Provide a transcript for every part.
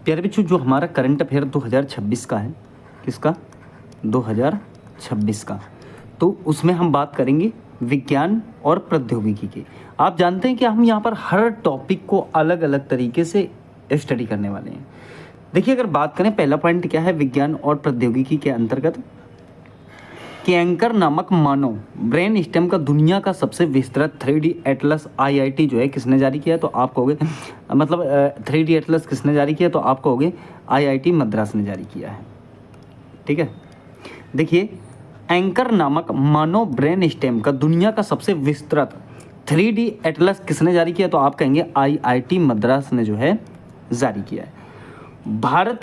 प्यारे बच्चों, जो हमारा करंट अफेयर 2026 का है, किसका? 2026 का। तो उसमें हम बात करेंगे विज्ञान और प्रौद्योगिकी की। आप जानते हैं कि हम यहाँ पर हर टॉपिक को अलग अलग तरीके से स्टडी करने वाले हैं। देखिए, अगर बात करें, पहला पॉइंट क्या है विज्ञान और प्रौद्योगिकी के अंतर्गत, कि एंकर नामक मानव ब्रेन स्टेम का दुनिया का सबसे विस्तृत 3D एटलस IIT जो है किसने जारी किया? तो आप कहोगे, मतलब 3D एटलस किसने जारी किया? तो आप कहोगे IIT मद्रास ने जारी किया है। ठीक है, देखिए, एंकर नामक मानव ब्रेन स्टेम का दुनिया का सबसे विस्तृत 3D एटलस किसने जारी किया? तो आप कहेंगे IIT मद्रास ने जो है जारी किया है। भारत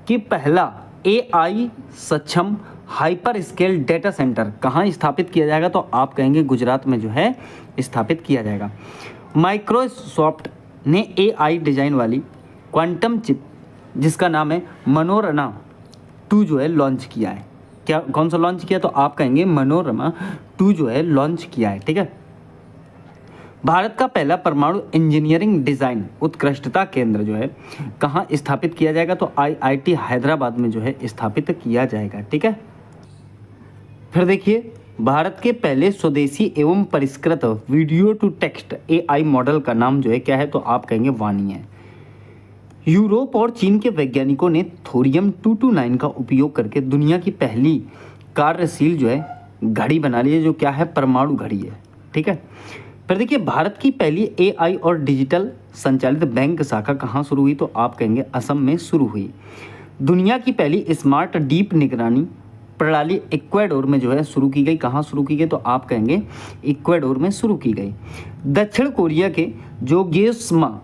की पहला AI सक्षम हाइपर स्केल डेटा सेंटर कहाँ स्थापित किया जाएगा? तो आप कहेंगे गुजरात में जो है स्थापित किया जाएगा। माइक्रोसॉफ्ट ने AI डिजाइन वाली क्वांटम चिप जिसका नाम है मनोरमा 2 जो है लॉन्च किया है। क्या, कौन सा लॉन्च किया? तो आप कहेंगे मनोरमा 2 जो है लॉन्च किया है। ठीक है, भारत का पहला परमाणु इंजीनियरिंग डिजाइन उत्कृष्टता केंद्र जो है कहाँ स्थापित किया जाएगा? तो IIT हैदराबाद में जो है स्थापित किया जाएगा। ठीक है, फिर देखिए, भारत के पहले स्वदेशी एवं परिष्कृत video to text AI model का नाम जो है क्या है? तो आप कहेंगे वाणी है। यूरोप और चीन के वैज्ञानिकों ने थोरियम 229 का उपयोग करके दुनिया की पहली कार्यशील जो है घड़ी बना ली है, जो क्या है? परमाणु घड़ी है। ठीक है, फिर देखिए, भारत की पहली AI और डिजिटल संचालित बैंक शाखा कहाँ शुरू हुई? तो आप कहेंगे असम में शुरू हुई। दुनिया की पहली स्मार्ट डीप निगरानी प्रणाली इक्वाडोर में जो है शुरू की गई। कहाँ शुरू की गई? तो आप कहेंगे इक्वाडोर में शुरू की गई। दक्षिण कोरिया के जोगेसमा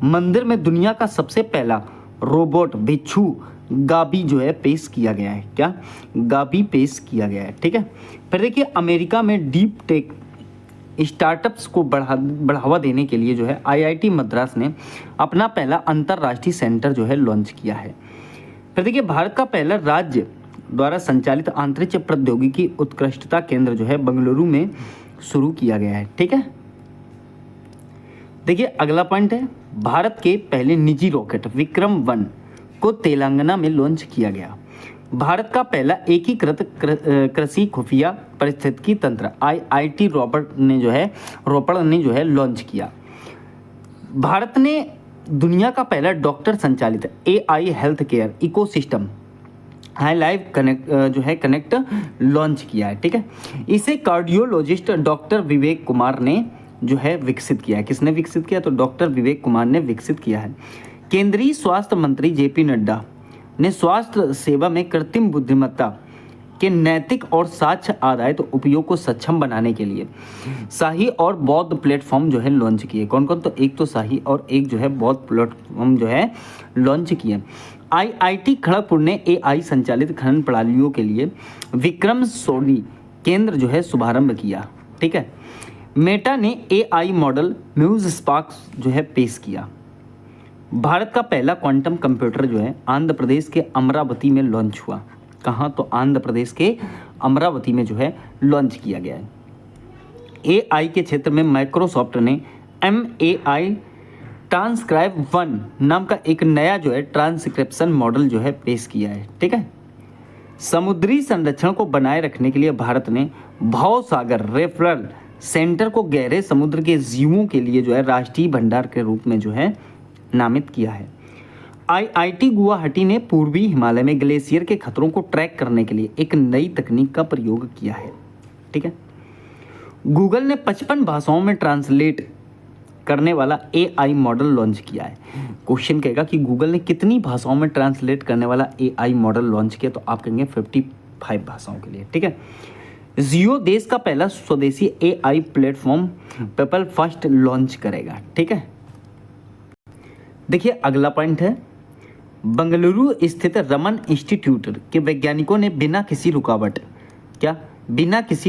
मंदिर में दुनिया का सबसे पहला रोबोट भिक्षु गाबी जो है पेश किया गया है। क्या? गाबी पेश किया गया है। ठीक है, फिर देखिए, अमेरिका में डीप टेक स्टार्टअप्स को बढ़ावा देने के लिए जो है IIT मद्रास ने अपना पहला अंतर्राष्ट्रीय सेंटर जो है लॉन्च किया है। फिर देखिए, भारत का पहला राज्य द्वारा संचालित अंतरिक्ष प्रौद्योगिकी उत्कृष्टता केंद्र जो है बेंगलुरु में शुरू किया गया है। ठीक है, देखिए, अगला पॉइंट है, भारत के पहले निजी रॉकेट विक्रम-1 को तेलंगाना में लॉन्च किया गया। भारत का पहला एकीकृत कृषि खुफिया पारिस्थितिकी तंत्र IIT रोपड़ ने जो है लॉन्च किया। भारत ने दुनिया का पहला डॉक्टर संचालित AI health care ecosystem high life connect launch किया है। ठीक है, इसे कार्डियोलॉजिस्ट डॉक्टर विवेक कुमार ने जो है विकसित किया है। किसने विकसित किया? तो डॉक्टर विवेक कुमार ने विकसित किया है। केंद्रीय स्वास्थ्य मंत्री JP नड्डा ने स्वास्थ्य सेवा में कृत्रिम बुद्धिमत्ता के नैतिक और साक्ष्य आधारित उपयोग को सक्षम बनाने के लिए शाही और बौद्ध प्लेटफॉर्म जो है लॉन्च किए। कौन कौन? तो एक तो शाही और एक जो है बौद्ध प्लेटफॉर्म जो है लॉन्च किए। IIT खड़गपुर ने AI संचालित खनन प्रणालियों के लिए विक्रम सोनी केंद्र जो है शुभारंभ किया। ठीक है, मेटा ने AI मॉडल म्यूज स्पार्क्स जो है पेश किया। भारत का पहला क्वांटम कंप्यूटर जो है आंध्र प्रदेश के अमरावती में लॉन्च हुआ। कहाँ? तो आंध्र प्रदेश के अमरावती में जो है लॉन्च किया गया है। AI के क्षेत्र में माइक्रोसॉफ्ट ने MAI ट्रांसक्राइब 1 नाम का एक नया जो है ट्रांसक्रिप्शन मॉडल जो है पेश किया है। ठीक है, समुद्री संरक्षण को बनाए रखने के लिए भारत ने भवसागर रेफरल सेंटर को गहरे समुद्र के जीवों के लिए जो है राष्ट्रीय भंडार के रूप में जो है नामित किया है। IIT गुवाहाटी ने पूर्वी हिमालय में ग्लेशियर के खतरों को ट्रैक करने के लिए एक नई तकनीक का प्रयोग किया है। ठीक है, गूगल ने 55 भाषाओं में ट्रांसलेट करने वाला AI मॉडल लॉन्च किया है। क्वेश्चन कहेगा कि गूगल ने कितनी भाषाओं में ट्रांसलेट करने वाला AI मॉडल लॉन्च किया? तो आप कहेंगे 55 भाषाओं के लिए। ठीक है, जियो देश का पहला स्वदेशी AI platform PayPal first launch करेगा। ठीक है, देखिए, अगला पॉइंट है, बेंगलुरु स्थित रमन इंस्टीट्यूट के वैज्ञानिकों ने बिना किसी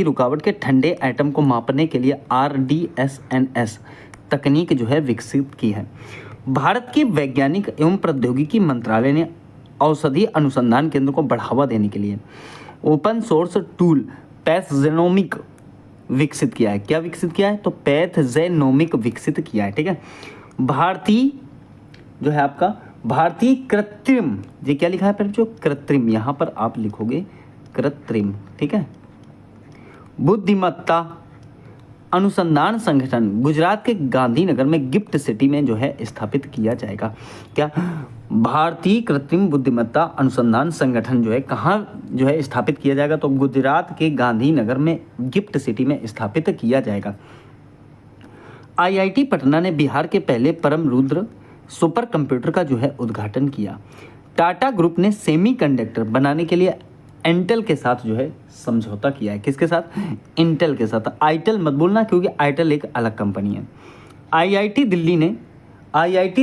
रुकावट के ठंडे एटम को मापने के लिए RDSNS तकनीक जो है विकसित की है। भारत के वैज्ञानिक एवं प्रौद्योगिकी मंत्रालय ने औषधि अनुसंधान केंद्र को बढ़ावा देने के लिए ओपन सोर्स टूल पैथजेनोमिक विकसित किया है। क्या विकसित किया है? तो पैथजेनोमिक विकसित किया है। ठीक है, भारतीय जो है आपका भारतीय कृत्रिम, ये क्या लिखा है पर जो कृत्रिम, यहाँ पर आप लिखोगे कृत्रिम, ठीक है, बुद्धिमत्ता अनुसंधान संगठन गुजरात के गांधीनगर में गिफ्ट सिटी में जो है स्थापित किया जाएगा। क्या भारतीय कृत्रिम बुद्धिमत्ता अनुसंधान संगठन जो है कहाँ जो है स्थापित किया जाएगा, तो गुजरात के गांधीनगर में गिफ्ट सिटी में स्थापित किया जाएगा। आईआईटी पटना ने बिहार के पहले परम रुद्र सुपर कंप्यूटर का जो है उद्घाटन किया। टाटा ग्रुप ने सेमीकंडक्टर बनाने के लिए इंटेल के साथ जो है समझौता किया है। किसके साथ? इंटेल के साथ। आईटेल मत बोलना क्योंकि आईटेल एक अलग कंपनी है। आईआईटी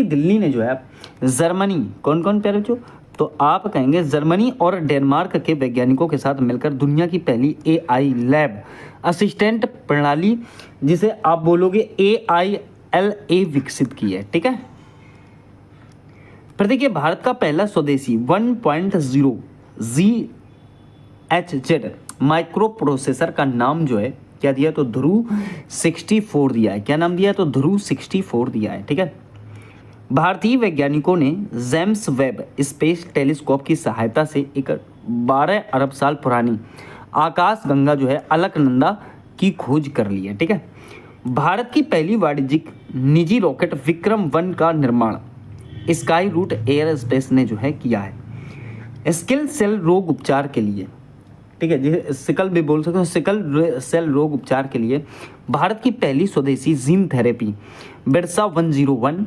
दिल्ली ने जो है जर्मनी, कौन कौन प्यारे जो, तो आप कहेंगे जर्मनी और डेनमार्क के वैज्ञानिकों के साथ मिलकर दुनिया की पहली एआई लैब असिस्टेंट प्रणाली, जिसे आप बोलोगे AILA, विकसित की है। ठीक है, फिर देखिए भारत का पहला स्वदेशी 1.0 GHz माइक्रो प्रोसेसर का नाम जो है क्या दिया, तो ध्रुव 64 दिया है। क्या नाम दिया है, तो ध्रुव 64 दिया है। ठीक है, भारतीय वैज्ञानिकों ने जेम्स वेब स्पेस टेलीस्कोप की सहायता से एक 12 अरब साल पुरानी आकाश गंगा जो है अलकनंदा की खोज कर ली है। ठीक है, भारत की पहली वाणिज्यिक निजी रॉकेट विक्रम-1 का निर्माण स्काई रूट एयर स्पेस ने जो है किया है। स्किल सेल रोग उपचार के लिए, ठीक है, जिसे सिकल भी बोल सकते हो, सिकल सेल रोग उपचार के लिए भारत की पहली स्वदेशी जीन थेरेपी बिरसा 101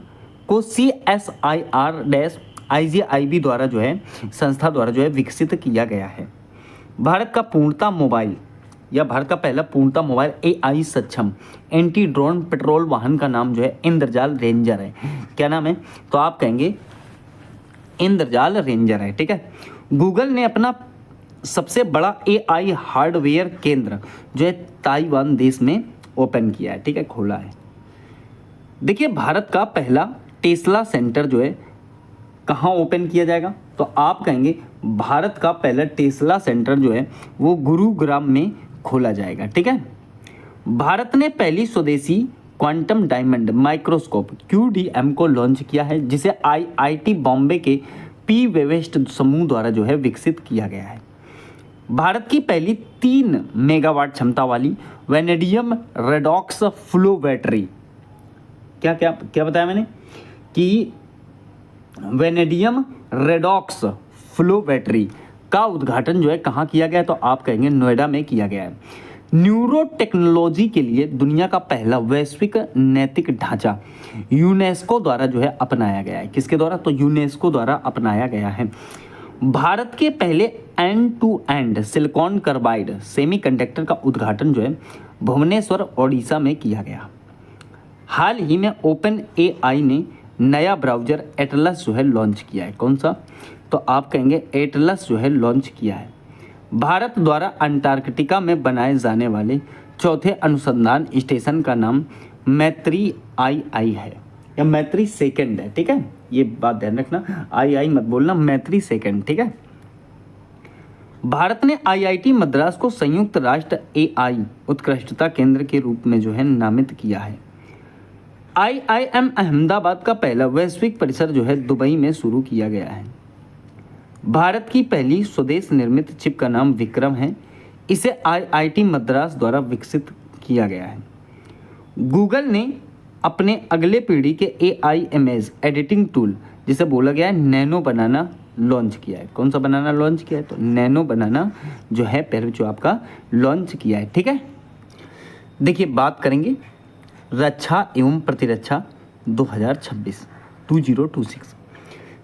को CSIR-IGIB द्वारा जो है संस्था द्वारा जो है विकसित किया गया है। भारत का पहला पूर्णतः मोबाइल AI सक्षम एंटी ड्रोन पेट्रोल वाहन का नाम जो है इंद्रजाल रेंजर है। क्या नाम है, तो आप कहेंगे इंद्रजाल रेंजर है। ठीक है, गूगल ने अपना सबसे बड़ा AI हार्डवेयर केंद्र जो है ताइवान देश में ओपन किया है। ठीक है, खोला है। देखिए भारत का पहला टेस्ला सेंटर जो है कहाँ ओपन किया जाएगा, तो आप कहेंगे भारत का पहला टेस्ला सेंटर जो है वो गुरुग्राम में खोला जाएगा। ठीक है, भारत ने पहली स्वदेशी क्वांटम डायमंड माइक्रोस्कोप QDM को लॉन्च किया है, जिसे IIT बॉम्बे के P वेवेस्ट समूह द्वारा जो है विकसित किया गया है। भारत की पहली 3 मेगावाट क्षमता वाली वेनेडियम रेडॉक्स फ्लो बैटरी, क्या क्या क्या बताया मैंने कि वेनेडियम रेडॉक्स फ्लो बैटरी का उद्घाटन जो है कहाँ किया गया है, तो आप कहेंगे नोएडा में किया गया है। न्यूरो टेक्नोलॉजी के लिए दुनिया का पहला वैश्विक नैतिक ढांचा यूनेस्को द्वारा जो है अपनाया गया है। किसके द्वारा, तो यूनेस्को द्वारा अपनाया गया है। भारत के पहले end to end silicon carbide semiconductor का उद्घाटन जो है भुवनेश्वर ओडिशा में किया गया। हाल ही में OpenAI ने नया ब्राउज़र एटलस जो है लॉन्च किया है। कौन सा, तो आप कहेंगे एटलस जो है लॉन्च किया है। भारत द्वारा अंटार्कटिका में बनाए जाने वाले चौथे अनुसंधान स्टेशन का नाम मैत्री II है या मैत्री सेकंड है। ठीक है, ये बात ध्यान रखना, II मत बोलना, मैत्री सेकंड। ठीक है, भारत ने IIT मद्रास को संयुक्त राष्ट्र AI उत्कृष्टता केंद्र के रूप में जो है नामित किया है। IIM अहमदाबाद का पहला वैश्विक परिसर जो है दुबई में शुरू किया गया है। भारत की पहली स्वदेश निर्मित चिप का नाम विक्रम है, इसे IIT मद्रास द्वारा विकसित किया गया है। गूगल ने अपने अगले पीढ़ी के AI इमेज एडिटिंग टूल, जिसे बोला गया है नैनो बनाना, लॉन्च किया है। कौन सा बनाना लॉन्च किया है, तो नैनो बनाना जो है पहले जो आपका लॉन्च किया है। ठीक है, देखिए बात करेंगे रक्षा एवं प्रतिरक्षा 2026।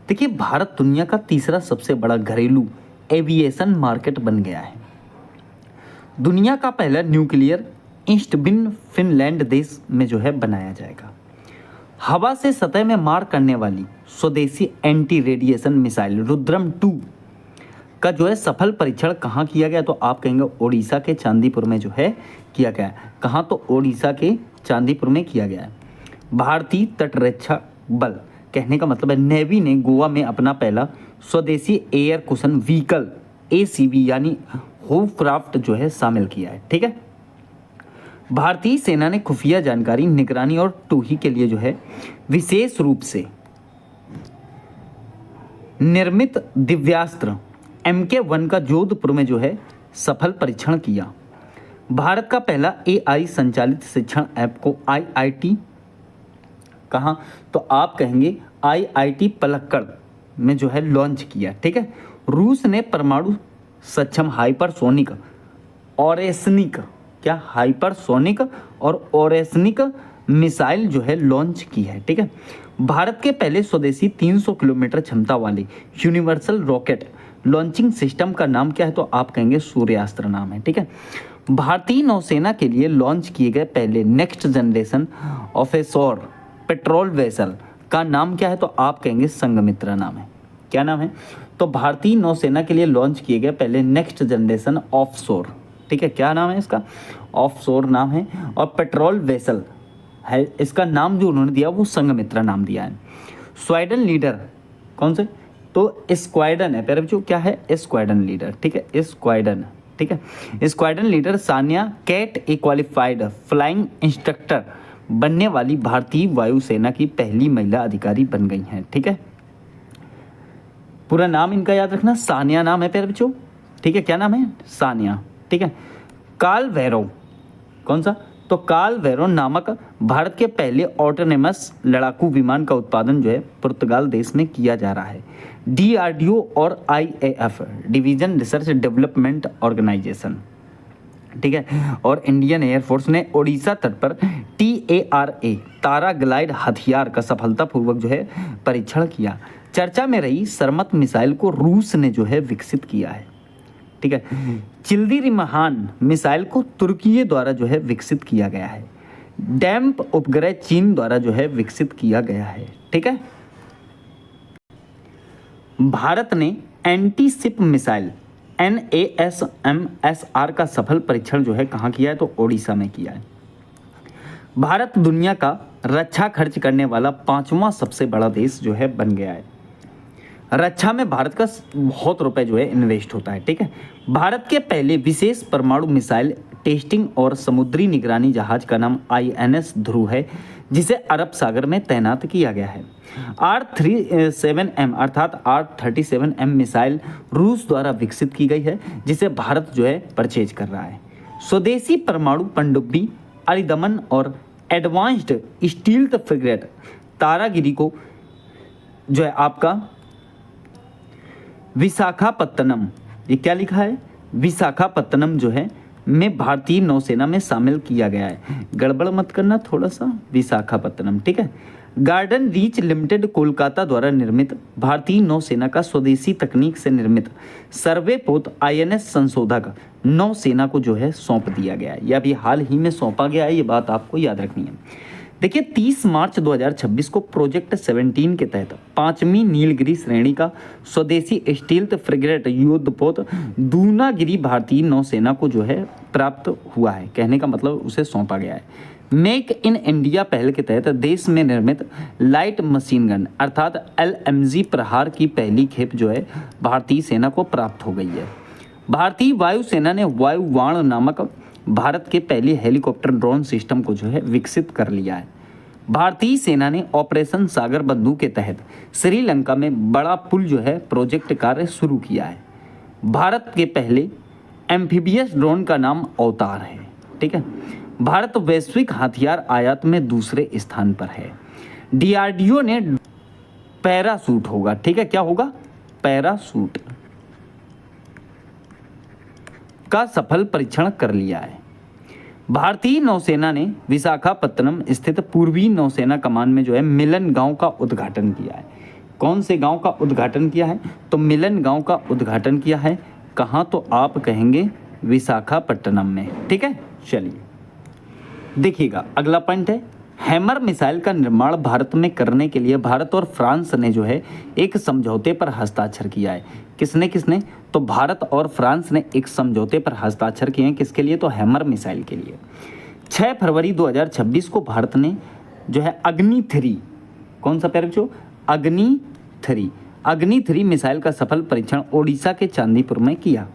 देखिए भारत दुनिया का तीसरा सबसे बड़ा घरेलू एविएशन मार्केट बन गया है। दुनिया का पहला न्यूक्लियर ईस्टबिन फिनलैंड देश में जो है बनाया जाएगा। हवा से सतह में मार करने वाली स्वदेशी एंटी रेडिएशन मिसाइल रुद्रम 2 का जो है सफल परीक्षण कहाँ किया गया, तो आप कहेंगे ओडिशा के चांदीपुर में जो है किया गया। कहाँ, तो ओडिशा के चांदीपुर में किया गया है। भारतीय तटरक्षक बल, कहने का मतलब है नेवी ने गोवा में अपना पहला स्वदेशी एयर कुशन व्हीकल ACV यानी होवक्राफ्ट जो है शामिल किया है। ठीक है, भारतीय सेना ने खुफिया जानकारी निगरानी और टूही के लिए जो है विशेष रूप से निर्मित दिव्यास्त्र MK1 का जोधपुर में जो है सफल परीक्षण किया। भारत का पहला AI संचालित शिक्षण ऐप को IIT कहाँ, तो आप कहेंगे IIT पलक्कड़ में जो है लॉन्च किया। ठीक है। रूस ने परमाणु सक्षम हाइपरसोनिक ओरेस्निक, क्या हाइपरसोनिक और ओरेस्निक मिसाइल जो है लॉन्च की है। ठीक है। भारत के पहले स्वदेशी 300 किलोमीटर क्षमता वाले यूनिवर्सल रॉकेट लॉन्चिंग सिस्टम का नाम क्या है, तो आप कहेंगे सूर्यास्त्र नाम है। ठीक है। भारतीय नौसेना के लिए लॉन्च किए गए पहले नेक्स्ट जनरेशन ऑफ ए सौर पेट्रोल वेसल का नाम क्या है, तो आप कहेंगे संघमित्रा नाम है। क्या नाम है, तो भारतीय नौसेना के लिए लॉन्च किए गए पहले नेक्स्ट जनरेशन ऑफ शोर। ठीक है। क्या नाम है इसका, ऑफ शोर नाम है। और पेट्रोल वेसल है इसका नाम जो उन्होंने दिया वो संघमित्रा नाम दिया है। स्क्वाड्रन लीडर कौन से, तो स्क्वाड्रन है प्यारे बच्चों, क्या है स्क्वाड्रन लीडर। ठीक है। स्क्वाड्रन, ठीक है। स्क्वाड्रन लीडर सानिया कैट ए क्वालिफाइड फ्लाइंग इंस्ट्रक्टर बनने वाली भारतीय वायुसेना की पहली महिला अधिकारी बन गई हैं। ठीक है। पूरा नाम इनका याद रखना, सानिया नाम है प्यारे बच्चों। ठीक है। क्या नाम है, सानिया। ठीक है। कार्ल वैरो कौन सा, तो कार्ल वैरो नामक भारत के पहले ऑटोनोमस लड़ाकू विमान का उत्पादन जो है पुर्तगाल देश में किया जा रहा है। DRDO और IAF division research development organisation, ठीक है, और इंडियन एयरफोर्स ने ओडिशा तट पर TARA तारा ग्लाइड हथियार का सफलतापूर्वक जो है परीक्षण किया। चर्चा में रही सरमत मिसाइल को रूस ने जो है विकसित किया है। ठीक है। चिल्दीरिमहान मिसाइल को तुर्की द्वारा जो है विकसित किया गया है। डैम्प उपग्रह चीन द्वारा जो है विकसित किया गया है। ठीक है। भारत ने एंटी शिप मिसाइल NASMSR का सफल परीक्षण जो है कहाँ किया है, तो ओडिशा में किया है। भारत दुनिया का रक्षा खर्च करने वाला 5वां सबसे बड़ा देश जो है बन गया है। रक्षा में भारत का बहुत रुपए जो है इन्वेस्ट होता है। ठीक है। भारत के पहले विशेष परमाणु मिसाइल टेस्टिंग और समुद्री निगरानी जहाज का नाम INS ध्रुव है, जिसे अरब सागर में तैनात किया गया है। R37M अर्थात R37M मिसाइल रूस द्वारा विकसित की गई है, जिसे भारत जो है परचेज कर रहा है। स्वदेशी परमाणु पनडुब्बी अरिदमन और एडवांस्ड स्टील्थ फ्रिगेट तारागिरी को जो है आपका विशाखापत्तनम, ये क्या लिखा है, विशाखापत्तनम जो है में भारतीय नौसेना में शामिल किया गया है। गड़बड़ मत करना थोड़ा सा, विशाखापत्तनम। ठीक है। गार्डन रीच लिमिटेड कोलकाता द्वारा निर्मित भारतीय नौसेना का स्वदेशी तकनीक से निर्मित सर्वेपोत INS संशोधक नौसेना को जो है सौंप दिया गया है। यह अभी हाल ही में सौंपा गया है, ये बात आपको याद रखनी है। देखिए 30 मार्च 2026 को प्रोजेक्ट 17 के तहत 5वीं नीलगिरी श्रेणी का स्वदेशी स्टील्थ फ्रिगेट युद्धपोत दूनागिरी भारतीय नौसेना को जो है प्राप्त हुआ है। कहने का मतलब उसे सौंपा गया है। मेक इन इंडिया पहल के तहत देश में निर्मित लाइट मशीन गन अर्थात LMG प्रहार की पहली खेप जो है भारतीय सेना को प्राप्त हो गई है। भारतीय वायुसेना ने वायुवाण नामक भारत के पहले हेलीकॉप्टर ड्रोन सिस्टम को जो है विकसित कर लिया है। भारतीय सेना ने ऑपरेशन सागर बंधु के तहत श्रीलंका में बड़ा पुल जो है प्रोजेक्ट कार्य शुरू किया है। भारत के पहले एम्फीबियस ड्रोन का नाम अवतार है। ठीक है। भारत वैश्विक हथियार आयात में दूसरे स्थान पर है। DRDO ने पैरासूट होगा, ठीक है, क्या होगा, पैरासूट का सफल परीक्षण कर लिया है। भारतीय नौसेना ने विशाखापत्तनम स्थित पूर्वी नौसेना कमान में जो है मिलन गांव का उद्घाटन किया है। कौन से गांव का उद्घाटन किया है, तो मिलन गांव का उद्घाटन किया है। कहाँ, तो आप कहेंगे विशाखापट्टनम में। ठीक है। चलिए देखिएगा अगला पॉइंट है, हैमर मिसाइल का निर्माण भारत में करने के लिए भारत और फ्रांस ने जो है एक समझौते पर हस्ताक्षर किया है। किसने किसने, तो भारत और फ्रांस ने एक समझौते पर हस्ताक्षर किए हैं। किसके लिए, तो हैमर मिसाइल के लिए। 6 फरवरी 2026 को भारत ने जो है अग्नि 3, कौन सा प्यारे बच्चों, अग्नि 3 मिसाइल का सफल परीक्षण ओडिशा के चांदीपुर में किया।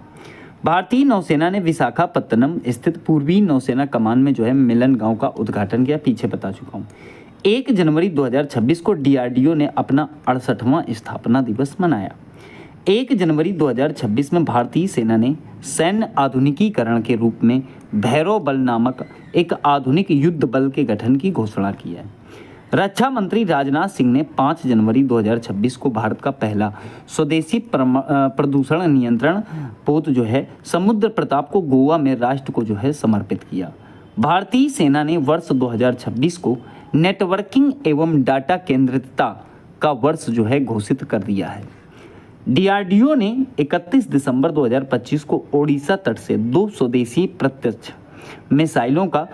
भारतीय नौसेना ने विशाखापत्तनम स्थित पूर्वी नौसेना कमान में जो है मिलन गांव का उद्घाटन किया, पीछे बता चुका हूँ। 1 जनवरी 2026 को डीआरडीओ ने अपना 68वां स्थापना दिवस मनाया। 1 जनवरी 2026 में भारतीय सेना ने सैन्य आधुनिकीकरण के रूप में भैरव बल नामक एक आधुनिक युद्ध बल के गठन की घोषणा की है। रक्षा मंत्री राजनाथ सिंह ने 5 जनवरी 2026 को भारत का पहला स्वदेशी प्रदूषण नियंत्रण पोत जो है समुद्र प्रताप को गोवा में राष्ट्र को जो है समर्पित किया। भारतीय सेना ने वर्ष 2026 को नेटवर्किंग एवं डाटा केंद्रितता का वर्ष जो है घोषित कर दिया है। डीआरडीओ ने 31 दिसंबर 2025 को ओडिशा तट से 2 स्वदेशी प्रत्यक्ष मिसाइलों का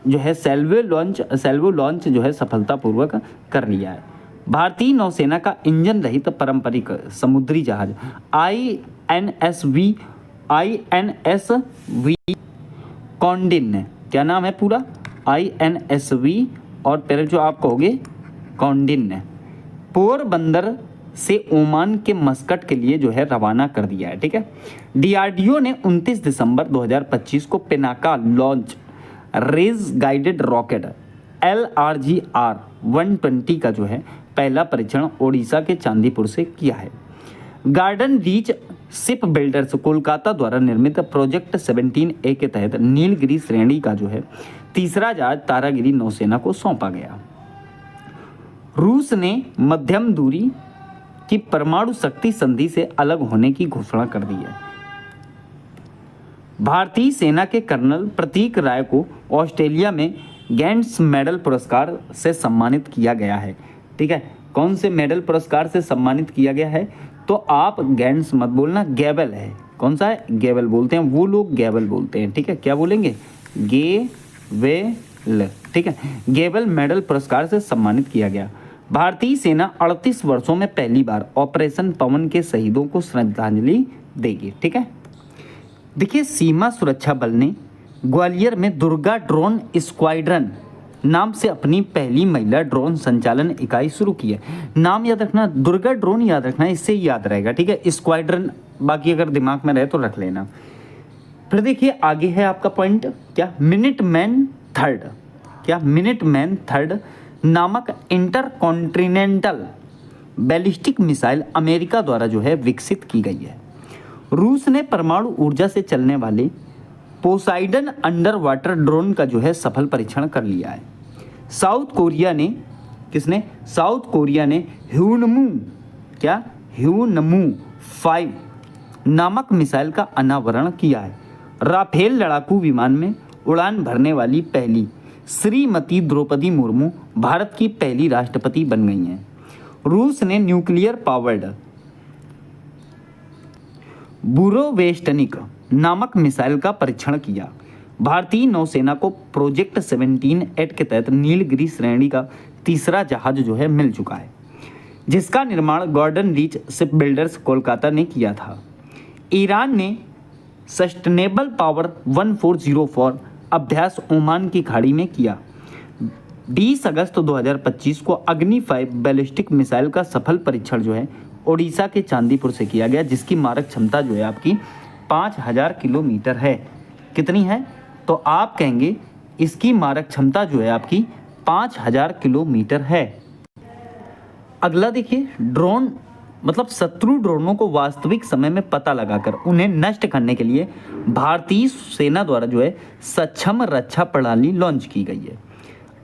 जो है सेल्वो लॉन्च जो है सफलतापूर्वक कर लिया है। भारतीय नौसेना का इंजन रहित पारंपरिक समुद्री जहाज INSV कॉन्डिन, क्या नाम है पूरा, INSV और फिर जो आप कहोगे कॉन्डिन, पोरबंदर से ओमान के मस्कट के लिए जो है रवाना कर दिया है। ठीक है। डीआरडीओ ने 29 दिसंबर 2025 को Pinaka long range guided rocket LRGR 120 का जो है पहला परीक्षण ओडिशा के चांदीपुर से किया है। Garden Reach ship builders Kolkata द्वारा निर्मित प्रोजेक्ट 17A के तहत नीलगिरी श्रेणी का जो है तीसरा जहाज तारागिरी नौसेना को सौंपा गया। रूस ने मध्यम दूरी की परमाणु शक्ति संधि से अलग होने की घोषणा कर दी है। भारतीय सेना के कर्नल प्रतीक राय को ऑस्ट्रेलिया में गैंट्स मेडल पुरस्कार से सम्मानित किया गया है। ठीक है। कौन से मेडल पुरस्कार से सम्मानित किया गया है? तो आप गैंट्स मत बोलना, गैबल है। कौन सा है? गैबल बोलते हैं, वो लोग गैबल बोलते हैं। ठीक है। क्या बोलेंगे? गेवेल। ठीक है। गैबल मेडल पुरस्कार से सम्मानित किया गया। भारतीय सेना 38 वर्षों में पहली बार ऑपरेशन पवन के शहीदों को श्रद्धांजलि देगी। ठीक है। देखिए, सीमा सुरक्षा बल ने ग्वालियर में दुर्गा ड्रोन स्क्वाड्रन नाम से अपनी पहली महिला ड्रोन संचालन इकाई शुरू की है। नाम याद रखना, दुर्गा ड्रोन याद रखना, इससे याद रहेगा। ठीक है। स्क्वाड्रन बाकी अगर दिमाग में रहे तो रख लेना। फिर देखिए आगे है आपका पॉइंट, क्या मिनटमैन थर्ड, क्या मिनटमैन थर्ड नामक इंटरकॉन्टिनेंटल बैलिस्टिक मिसाइल अमेरिका द्वारा जो है विकसित की गई है। रूस ने परमाणु ऊर्जा से चलने वाले पोसाइडन अंडर वाटर ड्रोन का जो है सफल परीक्षण कर लिया है। साउथ कोरिया ने ह्यूनमू, क्या ह्यूनमू 5 नामक मिसाइल का अनावरण किया है। राफेल लड़ाकू विमान में उड़ान भरने वाली पहली श्रीमती द्रौपदी मुर्मू भारत की पहली राष्ट्रपति बन गई हैं। रूस ने न्यूक्लियर पावर्ड बुरोवेस्टनिक नामक मिसाइल का परीक्षण किया। भारतीय नौसेना को प्रोजेक्ट 17A के तहत नीलगिरी श्रेणी का तीसरा जहाज जो है मिल चुका है, जिसका निर्माण Garden Reach ship builders Kolkata ने किया था। ईरान ने सस्टेनेबल पावर 1404 अभ्यास ओमान की खाड़ी में किया। 20 अगस्त 2025 को अग्नि 5 बैलिस्टिक मिसाइल का सफल परीक्षण जो है ओडिशा के चांदीपुर से किया गया, जिसकी मारक क्षमता जो है आपकी 5000 किलोमीटर है। कितनी है? तो आप कहेंगे इसकी मारक क्षमता जो है आपकी 5000 किलोमीटर है। अगला देखिए, ड्रोन मतलब शत्रु ड्रोनों को वास्तविक समय में पता लगाकर उन्हें नष्ट करने के लिए भारतीय सेना द्वारा जो है सक्षम रक्षा प्रणाली लॉन्च की गई है।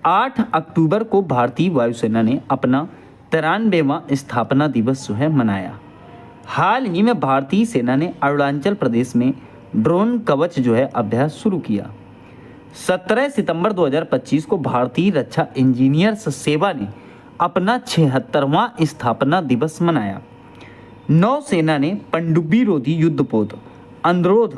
8 अक्टूबर को भारतीय वायुसेना ने अपना 93वां स्थापना दिवस जो है मनाया। हाल ही में भारतीय सेना ने अरुणाचल प्रदेश में ड्रोन कवच जो है अभ्यास शुरू किया। 17 सितंबर 2025 को भारतीय रक्षा इंजीनियर्स सेवा ने अपना 76वां स्थापना दिवस मनाया। नौसेना ने पनडुब्बी रोधी युद्धपोत अंद्रोध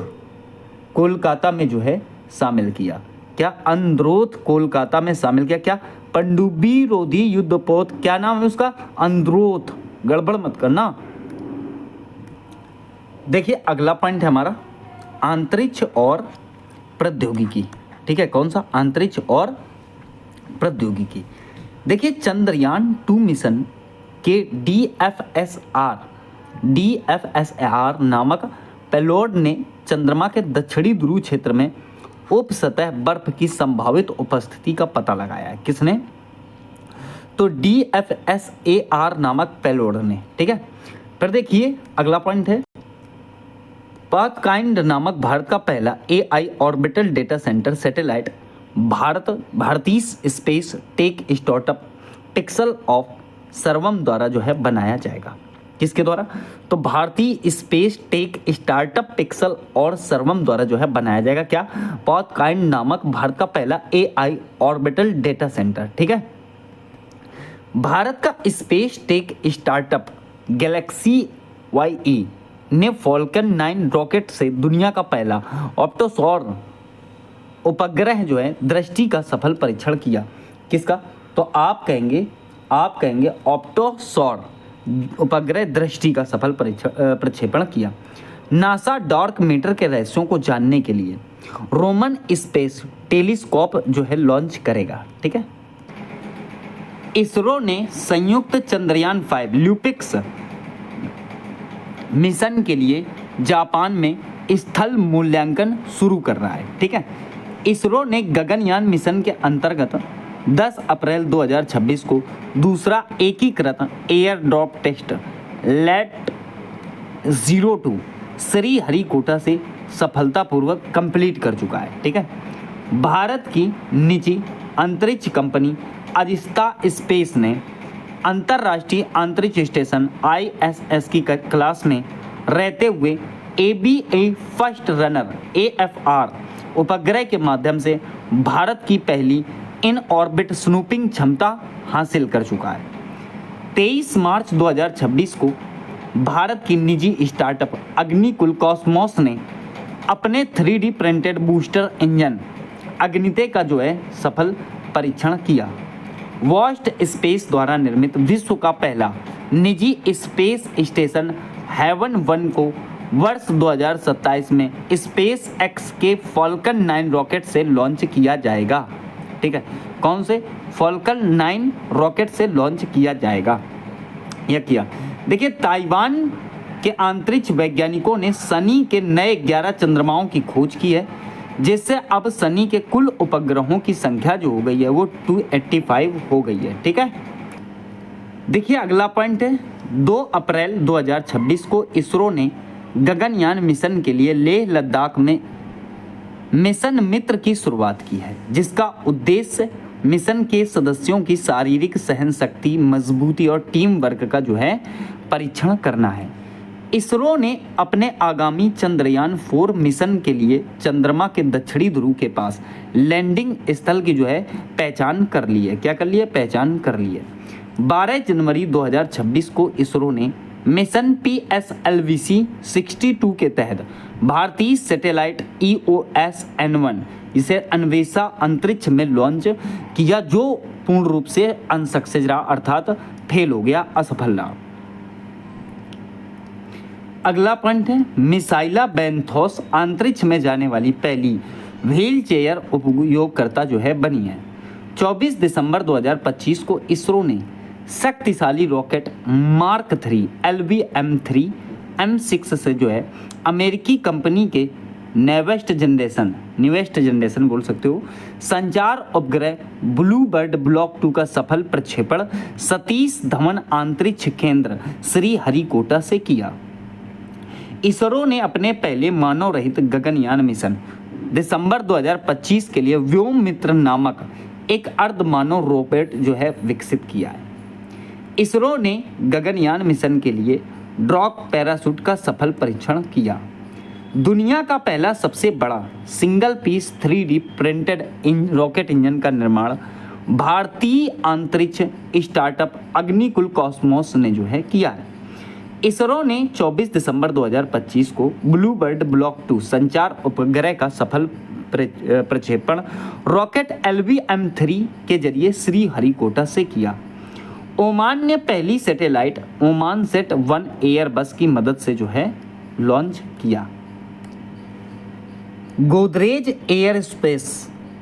कोलकाता में जो है शामिल किया। क्या? अंद्रोध कोलकाता में शामिल किया। क्या? पनडुब्बी रोधी युद्धपोत, क्या नाम है उसका? अंद्रोथ, गड़बड़ मत करना। देखिए अगला पॉइंट है हमारा अंतरिक्ष और प्रौद्योगिकी। ठीक है। कौन सा? अंतरिक्ष और प्रौद्योगिकी। देखिए चंद्रयान 2 मिशन के DFSR नामक पेलोड ने चंद्रमा के दक्षिणी ध्रुव क्षेत्र में उप सतह बर्फ की संभावित उपस्थिति का पता लगाया है। किसने? तो DFSAR नामक पेलोड ने, ठीक है। फिर देखिए अगला पॉइंट है, पाथकाइंड नामक भारत का पहला AI orbital data centre satellite भारतीय space tech startup Pixxel of Sarvam द्वारा जो है बनाया जाएगा। किसके द्वारा? तो भारतीय स्पेस टेक स्टार्टअप पिक्सल और सर्वम द्वारा जो है बनाया जाएगा। क्या? पाथकाइंड नामक भारत का पहला AI ऑर्बिटल डेटा सेंटर, ठीक है। भारत का space tech startup Galaxy YE ने फॉल्कन 9 रॉकेट से दुनिया का पहला ऑप्टोसौर उपग्रह जो है दृष्टि का सफल परीक्षण किया। किसका? तो आप कहेंगे ऑप्टोसौर उपग्रह दृष्टि का सफल प्रक्षेपण किया। नासा डार्क मैटर के रहस्यों को जानने के लिए रोमन स्पेस टेलीस्कोप जो है लॉन्च करेगा, ठीक है। इसरो ने संयुक्त चंद्रयान 5 ल्यूपिक्स मिशन के लिए जापान में स्थल मूल्यांकन शुरू कर रहा है, ठीक है। इसरो ने गगनयान मिशन के अंतर्गत 10 अप्रैल 2026 को दूसरा एकीकृत एयरड्रॉप टेस्ट लेट 02 श्रीहरिकोटा से सफलतापूर्वक कंप्लीट कर चुका है, ठीक है। भारत की निजी अंतरिक्ष कंपनी अजिस्ता स्पेस ने अंतर्राष्ट्रीय अंतरिक्ष स्टेशन ISS की क्लास में रहते हुए ABA फर्स्ट रनर AFR उपग्रह के माध्यम से भारत की पहली इन ऑर्बिट स्नूपिंग क्षमता हासिल कर चुका है। 23 मार्च 2026 को भारत की निजी स्टार्टअप अग्निकुल कॉस्मोस ने अपने 3D प्रिंटेड बूस्टर इंजन अग्निते का जो है सफल परीक्षण किया। वॉस्ट स्पेस द्वारा निर्मित विश्व का पहला निजी स्पेस स्टेशन हेवन 1 को वर्ष 2027 में स्पेस एक्स के फॉल्कन 9 रॉकेट से लॉन्च किया जाएगा, ठीक है। कौन से? फॉल्कन 9 रॉकेट से लॉन्च किया जाएगा। यह किया। देखिए ताइवान के अंतरिक्ष वैज्ञानिकों ने शनि के नए 11 चंद्रमाओं की खोज की है, जिससे अब शनि के कुल उपग्रहों की संख्या जो हो गई है वो 285 हो गई है, ठीक है। देखिए अगला पॉइंट है, 2 अप्रैल 2026 को इसरो ने गगनयान मिशन के लिए लेह लद्दाख में मिशन मित्र की शुरुआत की है, जिसका उद्देश्य मिशन के सदस्यों की शारीरिक सहन शक्ति, मजबूती और टीम वर्क का जो है परीक्षण करना है। इसरो ने अपने आगामी चंद्रयान 4 मिशन के लिए चंद्रमा के दक्षिणी ध्रुव के पास लैंडिंग स्थल की जो है पहचान कर ली है। क्या कर ली है? पहचान कर ली है। 12 जनवरी 2026 को इसरो ने मिशन PSLV 62 के तहत भारतीय सैटेलाइट EOS N1 इसे अन्वेषा अंतरिक्ष में लॉन्च किया, जो पूर्ण रूप से अनसक्सेस रहा, अर्थात फेल हो गया, असफल रहा। अगला पॉइंट है, मिसाइला बेंथोस अंतरिक्ष में जाने वाली पहली व्हील चेयर उपयोगकर्ता जो है बनी है। 24 दिसंबर 2025 को इसरो ने शक्तिशाली रॉकेट मार्क 3 LV-M3 M6 से जो है अमेरिकी कंपनी के न्यूएस्ट जनरेशन बोल सकते हो संचार उपग्रह ब्लू बर्ड ब्लॉक 2 का सफल प्रक्षेपण सतीश धवन अंतरिक्ष केंद्र श्रीहरिकोटा से किया। इसरो ने अपने पहले मानव रहित गगनयान मिशन दिसंबर 2025 के लिए व्योम मित्र नामक एक अर्ध मानव रोबोट जो है विकसित किया है। इसरो ने गगनयान मिशन के लिए ड्रॉप पैराशूट का सफल परीक्षण किया। दुनिया का पहला सबसे बड़ा single piece 3D printed rocket engine का निर्माण भारतीय अंतरिक्ष स्टार्टअप अग्निकुल कॉस्मोस ने जो है किया है। इसरो ने 24 दिसंबर 2025 को ब्लू बर्ड ब्लॉक 2 संचार उपग्रह का सफल प्रक्षेपण रॉकेट LV-M3 के जरिए श्रीहरिकोटा से किया। ओमान ने पहली सैटेलाइट ओमान सेट 1 एयरबस की मदद से जो है लॉन्च किया। गोदरेज एयरस्पेस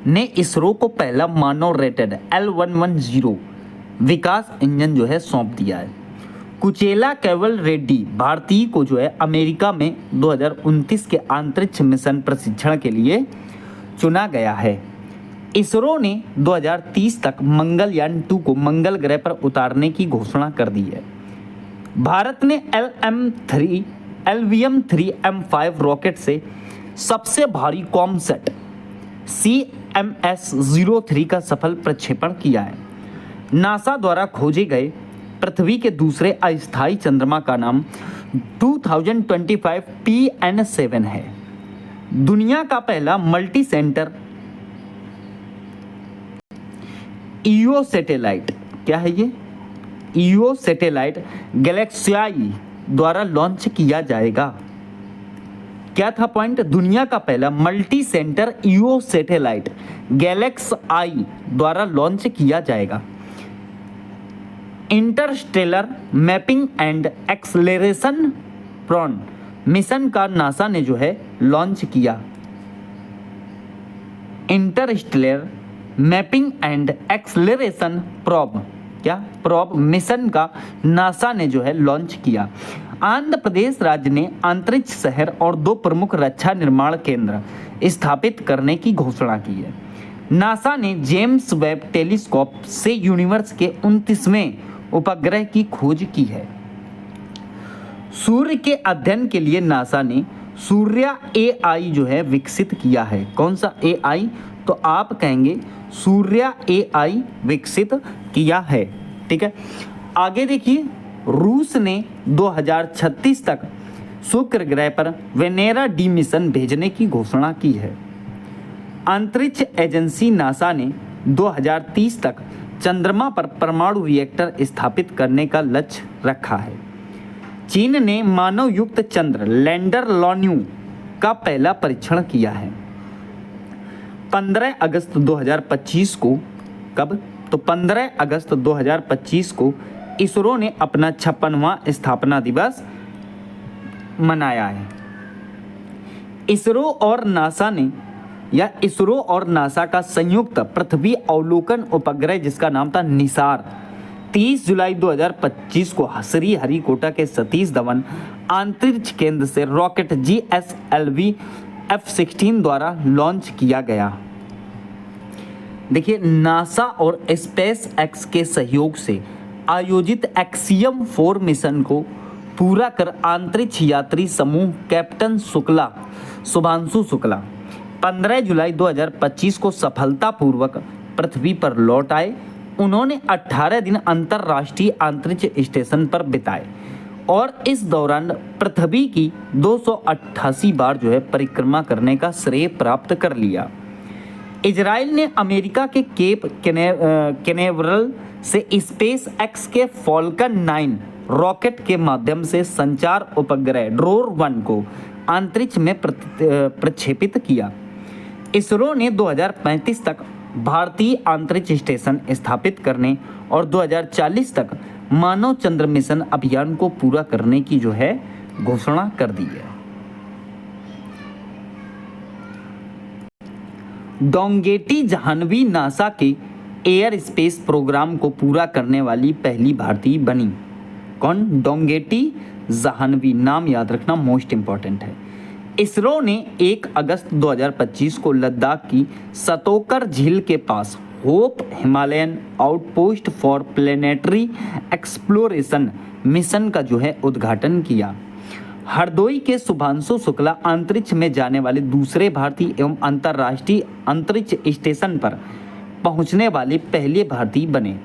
ने इसरो को पहला मानव रेटेड L110 विकास इंजन जो है सौंप दिया है। कुचेला केवल रेड्डी भारतीय को जो है अमेरिका में 2029 के अंतरिक्ष मिशन प्रशिक्षण के लिए चुना गया है। इसरो ने 2030 तक मंगलयान 2 को मंगल ग्रह पर उतारने की घोषणा कर दी है। भारत ने LVM-3 रॉकेट से सबसे भारी कॉमसैट CMS-03 का सफल प्रक्षेपण किया है। नासा द्वारा खोजे गए पृथ्वी के दूसरे अस्थायी चंद्रमा का नाम 2025 PN7 है। दुनिया का पहला मल्टी सेंटर ईओ सैटेलाइट, क्या है ये? ईओ सैटेलाइट गैलेक्सियाई द्वारा लॉन्च किया जाएगा। क्या था पॉइंट? दुनिया का पहला multi centre EO satellite GalaxEye द्वारा लॉन्च किया जाएगा। Interstellar mapping and acceleration probe mission का नासा ने जो है लॉन्च किया। Interstellar mapping and acceleration probe, क्या प्रोब मिशन का नासा ने जो है लॉन्च किया। आंध्र प्रदेश राज्य ने अंतरिक्ष शहर और 2 प्रमुख रक्षा निर्माण केंद्र स्थापित करने की घोषणा की है। नासा ने जेम्स वेब टेलीस्कोप से यूनिवर्स के 29वें उपग्रह की खोज की है। सूर्य के अध्ययन के लिए नासा ने सूर्या AI जो है विकसित किया है। कौन सा AI? तो आप कहेंगे सूर्या AI विकसित किया है। ठीक है, आगे देखिए, रूस ने 2036 तक शुक्र ग्रह पर वेनेरा डी मिशन भेजने की घोषणा की है। अंतरिक्ष एजेंसी नासा ने 2030 तक चंद्रमा पर परमाणु रिएक्टर स्थापित करने का लक्ष्य रखा है। चीन ने मानव युक्त चंद्र लैंडर लॉन्यू का पहला परीक्षण किया है। 15 अगस्त 2025 को, कब? तो 15 अगस्त 2025 को इसरो ने अपना 56वां स्थापना दिवस मनाया है। इसरो और नासा का संयुक्त पृथ्वी अवलोकन उपग्रह जिसका नाम था निसार 30 जुलाई 2025 को श्रीहरिकोटा के सतीश धवन अंतरिक्ष केंद्र से रॉकेट GSLV F-16 द्वारा लॉन्च किया गया। देखिए, नासा और स्पेस एक्स के सहयोग से आयोजित एक्सियम 4 मिशन को पूरा कर अंतरिक्ष यात्री समूह कैप्टन शुभांशु शुक्ला 15 जुलाई 2025 को सफलतापूर्वक पृथ्वी पर लौट आए। उन्होंने 18 दिन अंतर्राष्ट्रीय अंतरिक्ष स्टेशन पर बिताए और इस दौरान पृथ्वी की 288 बार जो है परिक्रमा करने का श्रेय प्राप्त कर लिया। इजराइल ने अमेरिका के केप कैनेवरल से स्पेस एक्स के फॉल्कन 9 रॉकेट के माध्यम से संचार उपग्रह ड्रोर 1 को अंतरिक्ष में प्रक्षेपित किया। इसरो ने 2035 तक भारतीय अंतरिक्ष स्टेशन स्थापित करने और 2040 तक मानव चंद्र मिशन अभियान को पूरा करने की जो है घोषणा कर दी है। डोंगेटी जाह्नवी नासा के एयर स्पेस प्रोग्राम को पूरा करने वाली पहली भारतीय बनी। कौन? डोंगेटी जाह्नवी, नाम याद रखना, मोस्ट इंपॉर्टेंट है। इसरो ने 1 अगस्त 2025 को लद्दाख की सतोकर झील के पास HOPE Himalayan outpost for planetary exploration mission का जो है उद्घाटन किया। हरदोई के शुभांशु शुक्ला अंतरिक्ष में जाने वाले दूसरे भारतीय एवं अंतर्राष्ट्रीय अंतरिक्ष स्टेशन पर पहुंचने वाले पहले भारतीय बने।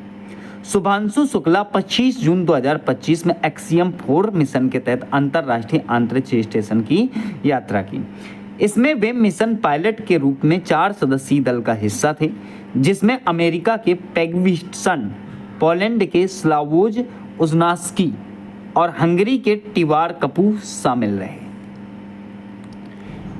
शुभांशु शुक्ला 25 जून 2025 में एक्सियम 4 मिशन के तहत अंतर्राष्ट्रीय अंतरिक्ष स्टेशन की यात्रा की। इसमें वे मिशन पायलट के रूप में 4 सदस्यीय दल का हिस्सा थे, जिसमें अमेरिका के पेग्विट्सन, पोलैंड के स्लावोज उजनास्की और हंगरी के टिवार कपू शामिल रहे।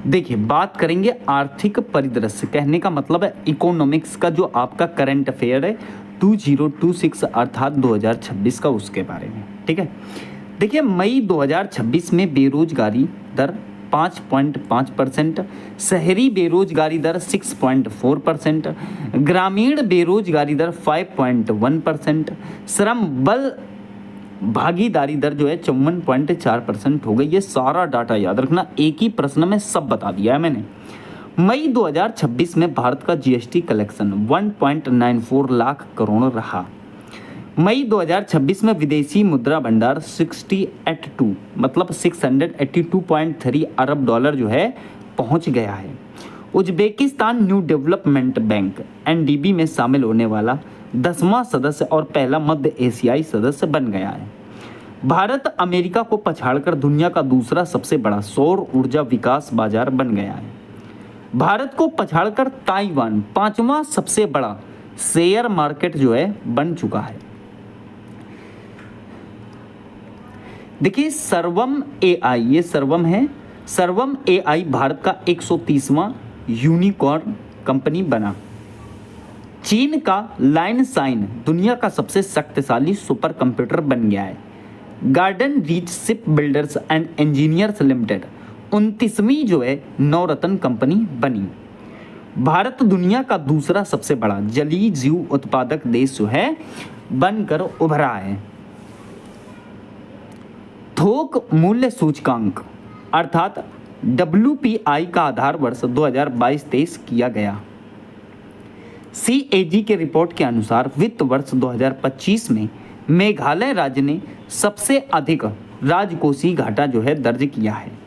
देखिए, बात करेंगे आर्थिक परिदृश्य, कहने का मतलब है इकोनॉमिक्स का जो आपका करंट अफेयर है 2026 अर्थात 2026 का, उसके बारे में। ठीक है, देखिए मई 2026 में बेरोजगारी दर 5.5%, शहरी बेरोजगारी दर 6.4%, ग्रामीण बेरोजगारी दर 5.1%, श्रम बल भागीदारी दर जो है 54.4% हो गई। ये सारा डाटा याद रखना, एक ही प्रश्न में सब बता दिया है मैंने। मई 2026 में भारत का जीएसटी कलेक्शन 1.94 लाख करोड़ रहा। मई 2026 में विदेशी मुद्रा भंडार 682 मतलब 682.3 अरब डॉलर जो है पहुंच गया है। Uzbekistan new development bank NDB में शामिल होने वाला 10वां सदस्य और पहला मध्य एशियाई सदस्य बन गया है। भारत अमेरिका को पछाड़कर दुनिया का दूसरा सबसे बड़ा सौर ऊर्जा विकास बाजार बन गया है। भारत को पछाड़कर ताइवान 5वां सबसे बड़ा शेयर मार्केट जो है बन चुका है। देखिए सर्वम एआई, ये सर्वम है, सर्वम एआई भारत का 130वां यूनिकॉर्न कंपनी बना। चीन का लाइन साइन दुनिया का सबसे शक्तिशाली सुपर कंप्यूटर बन गया है। Garden Reach ship builders and Engineers Limited 29वीं जो है नवरत्न कंपनी बनी। भारत दुनिया का दूसरा सबसे बड़ा जलीय जीव उत्पादक देश जो है बनकर उभरा है। थोक मूल्य सूचकांक अर्थात WPI का आधार वर्ष 2022-23 किया गया। CAG के रिपोर्ट के अनुसार वित्त वर्ष 2025 में मेघालय राज्य ने सबसे अधिक राजकोषीय घाटा जो है दर्ज किया है।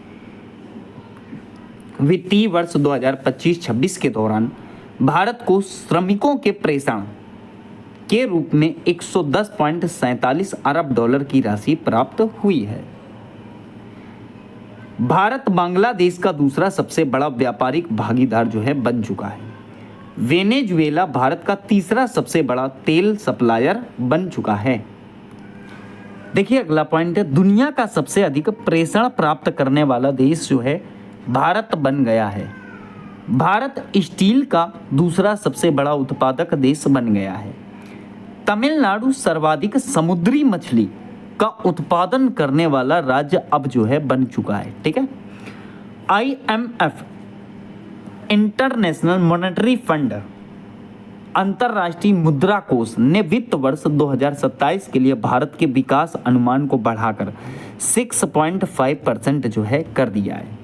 वित्तीय वर्ष 2025-26 के दौरान भारत को श्रमिकों के प्रेषण के रूप में 110.47 अरब डॉलर की राशि प्राप्त हुई है। भारत बांग्लादेश का दूसरा सबसे बड़ा व्यापारिक भागीदार जो है बन चुका है। वेनेजुएला भारत का तीसरा सबसे बड़ा तेल सप्लायर बन चुका है। देखिए अगला पॉइंट है, दुनिया का सबसे अधिक प्रेषण प्राप्त करने वाला देश जो है भारत बन गया है। भारत स्टील का दूसरा सबसे बड़ा उत्पादक देश बन गया है। तमिलनाडु सर्वाधिक समुद्री मछली का उत्पादन करने वाला राज्य अब जो है बन चुका है। ठीक है। IMF इंटरनेशनल मॉनेटरी फंड अंतर्राष्ट्रीय मुद्रा कोष ने वित्त वर्ष 2027 के लिए भारत के विकास अनुमान को बढ़ाकर 6.5% जो है कर दिया है।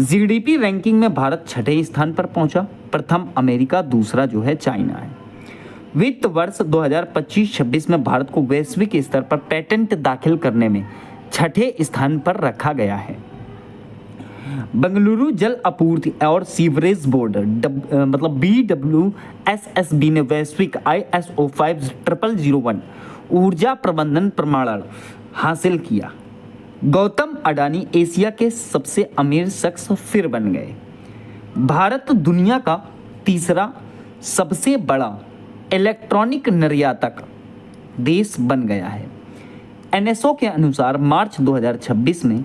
GDP रैंकिंग में भारत 6ठे स्थान पर पहुंचा, प्रथम अमेरिका, दूसरा जो है चाइना है। वित्त वर्ष 2025-26 में भारत को वैश्विक स्तर पर पेटेंट दाखिल करने में 6ठे स्थान पर रखा गया है। बेंगलुरु जल आपूर्ति और सीवरेज बोर्ड मतलब BWSSB ने वैश्विक ISO 5001 ऊर्जा प्रबंधन प्रमाणन हासिल किया। गौतम अडानी एशिया के सबसे अमीर शख्स फिर बन गए। भारत दुनिया का तीसरा सबसे बड़ा इलेक्ट्रॉनिक निर्यातक देश बन गया है। NSO के अनुसार मार्च 2026 में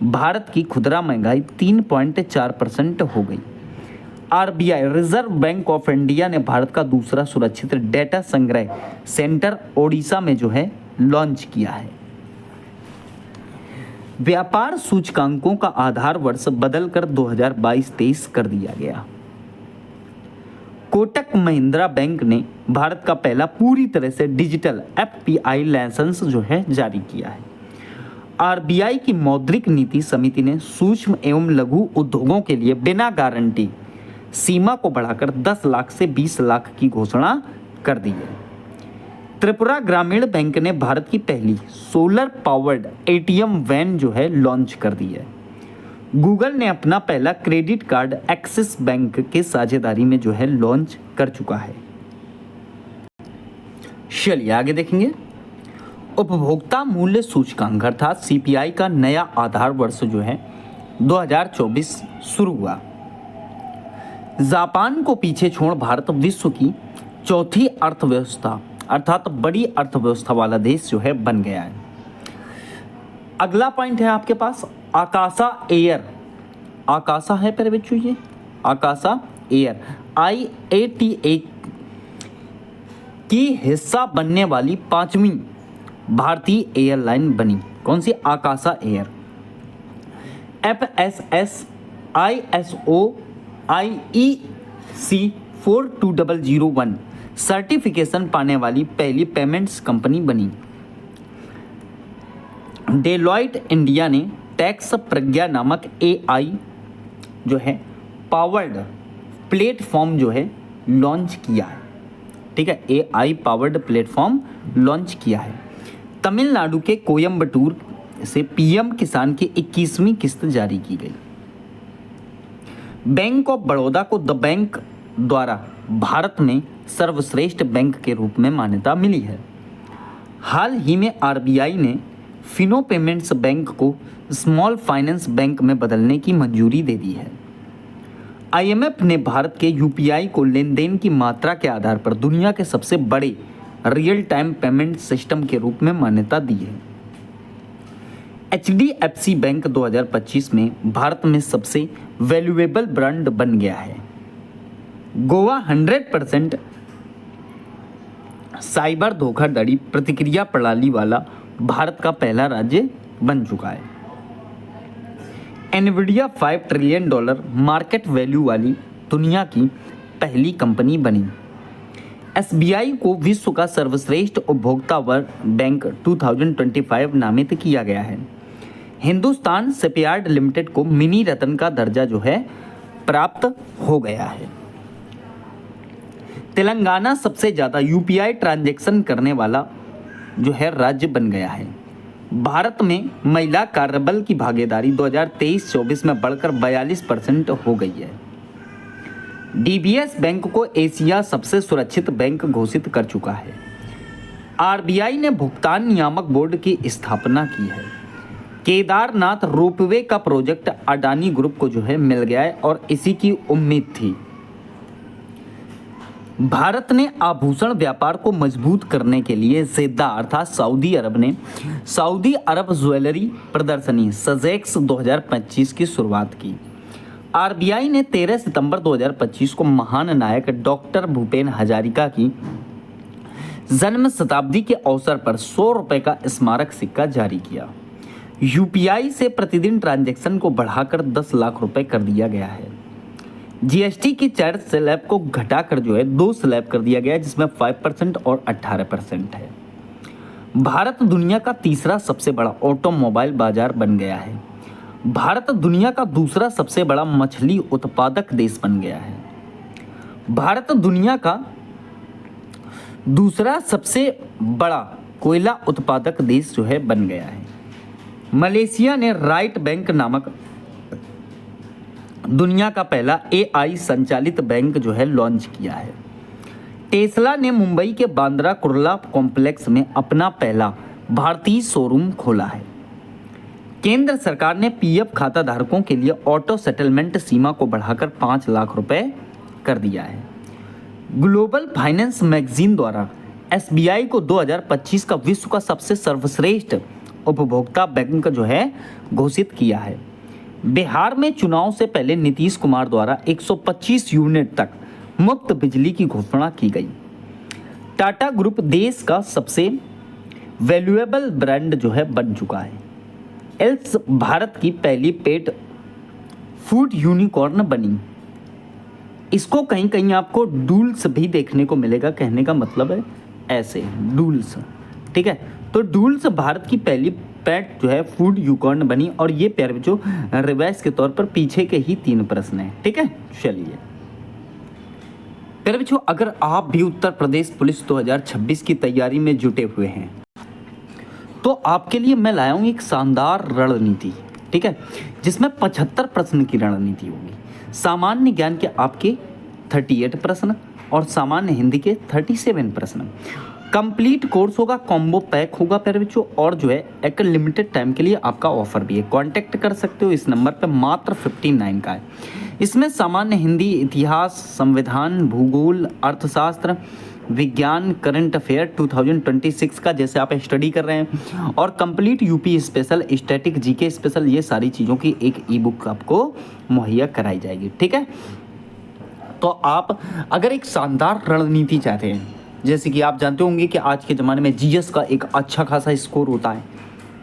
भारत की खुदरा महंगाई 3.4% हो गई। RBI reserve bank of India ने भारत का दूसरा सुरक्षित डेटा संग्रह सेंटर ओडिशा में जो है लॉन्च किया है। व्यापार सूचकांकों का आधार वर्ष बदलकर 2022-23 कर दिया गया। कोटक महिंद्रा बैंक ने भारत का पहला पूरी तरह से डिजिटल FPI लाइसेंस जो है जारी किया है। RBI की मौद्रिक नीति समिति ने सूक्ष्म एवं लघु उद्योगों के लिए बिना गारंटी सीमा को बढ़ाकर 10 लाख से 20 लाख की घोषणा कर दी है। त्रिपुरा ग्रामीण बैंक ने भारत की पहली सोलर पावर्ड ATM वैन जो है लॉन्च कर दी है। गूगल ने अपना पहला क्रेडिट कार्ड एक्सिस बैंक के साझेदारी में जो है लॉन्च कर चुका है। चलिए आगे देखेंगे। उपभोक्ता मूल्य सूचकांक अर्थात CPI का नया आधार वर्ष जो है 2024 शुरू हुआ। जापान को पीछे छोड़ भारत विश्व की चौथी अर्थव्यवस्था अर्थात बड़ी अर्थव्यवस्था वाला देश जो है बन गया है। अगला पॉइंट है आपके पास आकाशा एयर। आकाशा है मेरे बच्चों, ये आकाशा एयर IATA की हिस्सा बनने वाली 5वीं भारतीय एयरलाइन बनी। कौन सी? Akasa Air. FSS ISO IEC 42001 certification पाने वाली पहली पेमेंट्स कंपनी बनी। डेलॉयट इंडिया ने टैक्स प्रज्ञा नामक AI जो है पावर्ड प्लेटफॉर्म जो है लॉन्च किया है। ठीक है, AI पावर्ड प्लेटफॉर्म लॉन्च किया है। तमिलनाडु के कोयम्बटूर से PM किसान की 21वीं किस्त जारी की गई। बैंक ऑफ बड़ौदा को द बैंक द्वारा भारत में सर्वश्रेष्ठ बैंक के रूप में मान्यता मिली है। हाल ही में RBI ने फिनो पेमेंट्स बैंक को स्मॉल फाइनेंस बैंक में बदलने की मंजूरी दे दी है। IMF ने भारत के UPI को लेन देन की मात्रा के आधार पर दुनिया के सबसे बड़े रियल टाइम पेमेंट सिस्टम के रूप में मान्यता दी है। HDFC बैंक 2025 में भारत में सबसे वैल्यूएबल ब्रांड बन गया है। गोवा 100% साइबर धोखाधड़ी प्रतिक्रिया प्रणाली वाला भारत का पहला राज्य बन चुका है। एनवीडिया $5 ट्रिलियन मार्केट वैल्यू वाली दुनिया की पहली कंपनी बनी। SBI को विश्व का सर्वश्रेष्ठ उपभोक्ता बैंक 2025 नामित किया गया है। हिंदुस्तान शिपयार्ड लिमिटेड को मिनी रत्न का दर्जा जो है प्राप्त हो गया है। तेलंगाना सबसे ज़्यादा UPI ट्रांजैक्शन करने वाला जो है राज्य बन गया है। भारत में महिला कार्यबल की भागीदारी 2023-24 में बढ़कर 42% हो गई है। DBS बैंक को एशिया सबसे सुरक्षित बैंक घोषित कर चुका है। RBI ने भुगतान नियामक बोर्ड की स्थापना की है। केदारनाथ रोपवे का प्रोजेक्ट अडानी ग्रुप को जो है मिल गया है और इसी की उम्मीद थी। भारत ने आभूषण व्यापार को मजबूत करने के लिए जेद्दा अर्थात सऊदी अरब ने सऊदी अरब ज्वेलरी प्रदर्शनी सजेक्स 2025 की शुरुआत की। RBI ने 13 सितंबर 2025 को महान नायक डॉक्टर भूपेन हजारिका की जन्म शताब्दी के अवसर पर 100 रुपये का स्मारक सिक्का जारी किया। UPI से प्रतिदिन ट्रांजैक्शन को बढ़ाकर 10 लाख रुपए कर दिया गया है। GST की 4 स्लैब को घटाकर जो है 2 स्लैब कर दिया गया है, जिसमें 5% और 18% है। भारत दुनिया का तीसरा सबसे बड़ा ऑटोमोबाइल बाजार बन गया है। भारत दुनिया का दूसरा सबसे बड़ा मछली उत्पादक देश बन गया है। भारत दुनिया का दूसरा सबसे बड़ा कोयला उत्पादक देश जो है बन गया है। मलेशिया ने राइट बैंक नामक दुनिया का पहला AI संचालित बैंक जो है लॉन्च किया है। टेस्ला ने मुंबई के बांद्रा कुर्ला कॉम्प्लेक्स में अपना पहला भारतीय शोरूम खोला है। केंद्र सरकार ने PF खाता धारकों के लिए ऑटो सेटलमेंट सीमा को बढ़ाकर 5 लाख रुपए कर दिया है। ग्लोबल फाइनेंस मैगजीन द्वारा SBI को 2025 का विश्व का सबसे सर्वश्रेष्ठ उपभोक्ता बैंक जो है घोषित किया है। बिहार में चुनाव से पहले नीतीश कुमार द्वारा 125 यूनिट तक मुफ्त बिजली की घोषणा की गई। टाटा ग्रुप देश का सबसे वैल्यूएबल ब्रांड जो है बन चुका है। एल्स भारत की पहली पेट फूड यूनिकॉर्न बनी। इसको कहीं कहीं आपको डूल्स भी देखने को मिलेगा, कहने का मतलब है ऐसे डूल्स। ठीक है, तो डूल्स भारत की पहली पेट जो है फूड यूनिकॉर्न बनी और ये प्यारे बच्चों रिवाइज के तौर पर पीछे के ही 3 प्रश्न हैं। ठीक है, चलिए प्यारे बच्चों, अगर आप भी उत्तर प्रदेश पुलिस 2026 की तैयारी में जुटे हुए हैं तो आपके लिए मैं लाया हूँ एक शानदार रणनीति। ठीक है, जिसमें 75 प्रश्न की रणनीति होगी। सामान्य ज्ञान के आपके 38 प्रश्न और सामान्य हिंदी के 37 प्रश्न। कंप्लीट कोर्स होगा, कॉम्बो पैक होगा प्यारे बच्चों, और जो है एक लिमिटेड टाइम के लिए आपका ऑफर भी है। कांटेक्ट कर सकते हो इस नंबर पे, मात्र 59 का है। इसमें सामान्य हिंदी, इतिहास, संविधान, भूगोल, अर्थशास्त्र, विज्ञान, करंट अफेयर 2026 का जैसे आप स्टडी कर रहे हैं, और complete UP special, static, GK special, ये सारी चीज़ों की एक ई बुक आपको मुहैया कराई जाएगी। ठीक है, तो आप अगर एक शानदार रणनीति चाहते हैं, जैसे कि आप जानते होंगे कि आज के ज़माने में जीएस का एक अच्छा खासा स्कोर होता है।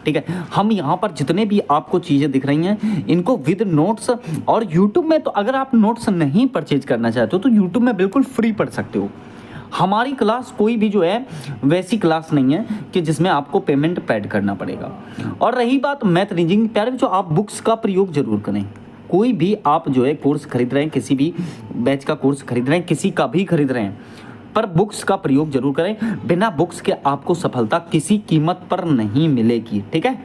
ठीक है, हम यहाँ पर जितने भी आपको चीज़ें दिख रही हैं इनको विद नोट्स, और यूट्यूब में तो अगर आप नोट्स नहीं परचेज करना चाहते हो तो यूट्यूब में बिल्कुल फ्री पढ़ सकते हो। हमारी क्लास कोई भी जो है वैसी क्लास नहीं है कि जिसमें आपको पेमेंट पेड करना पड़ेगा। और रही बात मैथ रीजनिंग, प्यारे बच्चों आप बुक्स का प्रयोग जरूर करें। कोई भी आप जो है कोर्स खरीद रहे हैं, किसी भी बैच का कोर्स खरीद रहे हैं, किसी का भी खरीद रहे हैं, पर बुक्स का प्रयोग जरूर करें। बिना बुक्स के आपको सफलता किसी कीमत पर नहीं मिलेगी, ठीक है।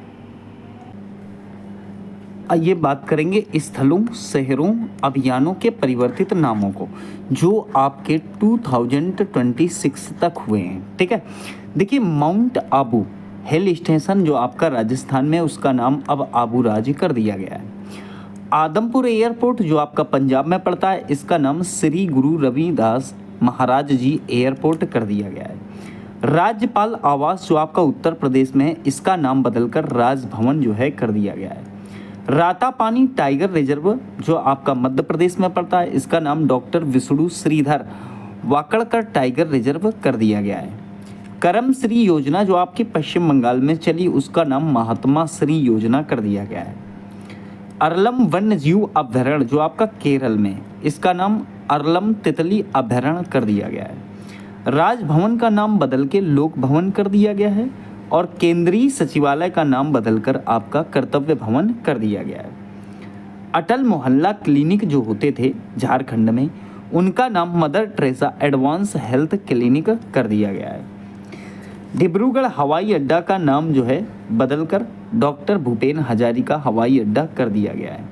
ये बात करेंगे स्थलों, शहरों, अभियानों के परिवर्तित नामों को जो आपके 2026 तक हुए हैं, ठीक है। देखिए, माउंट आबू हिल स्टेशन जो आपका राजस्थान में, उसका नाम अब आबू राज कर दिया गया है। आदमपुर एयरपोर्ट जो आपका पंजाब में पड़ता है, इसका नाम श्री गुरु रविदास महाराज जी एयरपोर्ट कर दिया गया है। राज्यपाल आवास जो आपका उत्तर प्रदेश में है, इसका नाम बदलकर राजभवन जो है कर दिया गया है। रातापानी टाइगर रिजर्व जो आपका मध्य प्रदेश में पड़ता है, इसका नाम doctor Vishnu Shridhar Wakankar tiger reserve कर दिया गया है। करम श्री योजना जो आपकी पश्चिम बंगाल में चली, उसका नाम महात्मा श्री योजना कर दिया गया है। अरलम वन्य जीव अभ्यारण्य जो आपका केरल में, इसका नाम अरलम तितली अभ्यारण्य कर दिया गया है। राजभवन का नाम बदल के लोक भवन कर दिया गया है और केंद्रीय सचिवालय का नाम बदलकर आपका कर्तव्य भवन कर दिया गया है। अटल मोहल्ला क्लिनिक जो होते थे झारखंड में, उनका नाम mother Teresa advance health clinic कर दिया गया है। डिब्रूगढ़ हवाई अड्डा का नाम जो है बदलकर डॉक्टर भूपेन हजारिका हवाई अड्डा कर दिया गया है।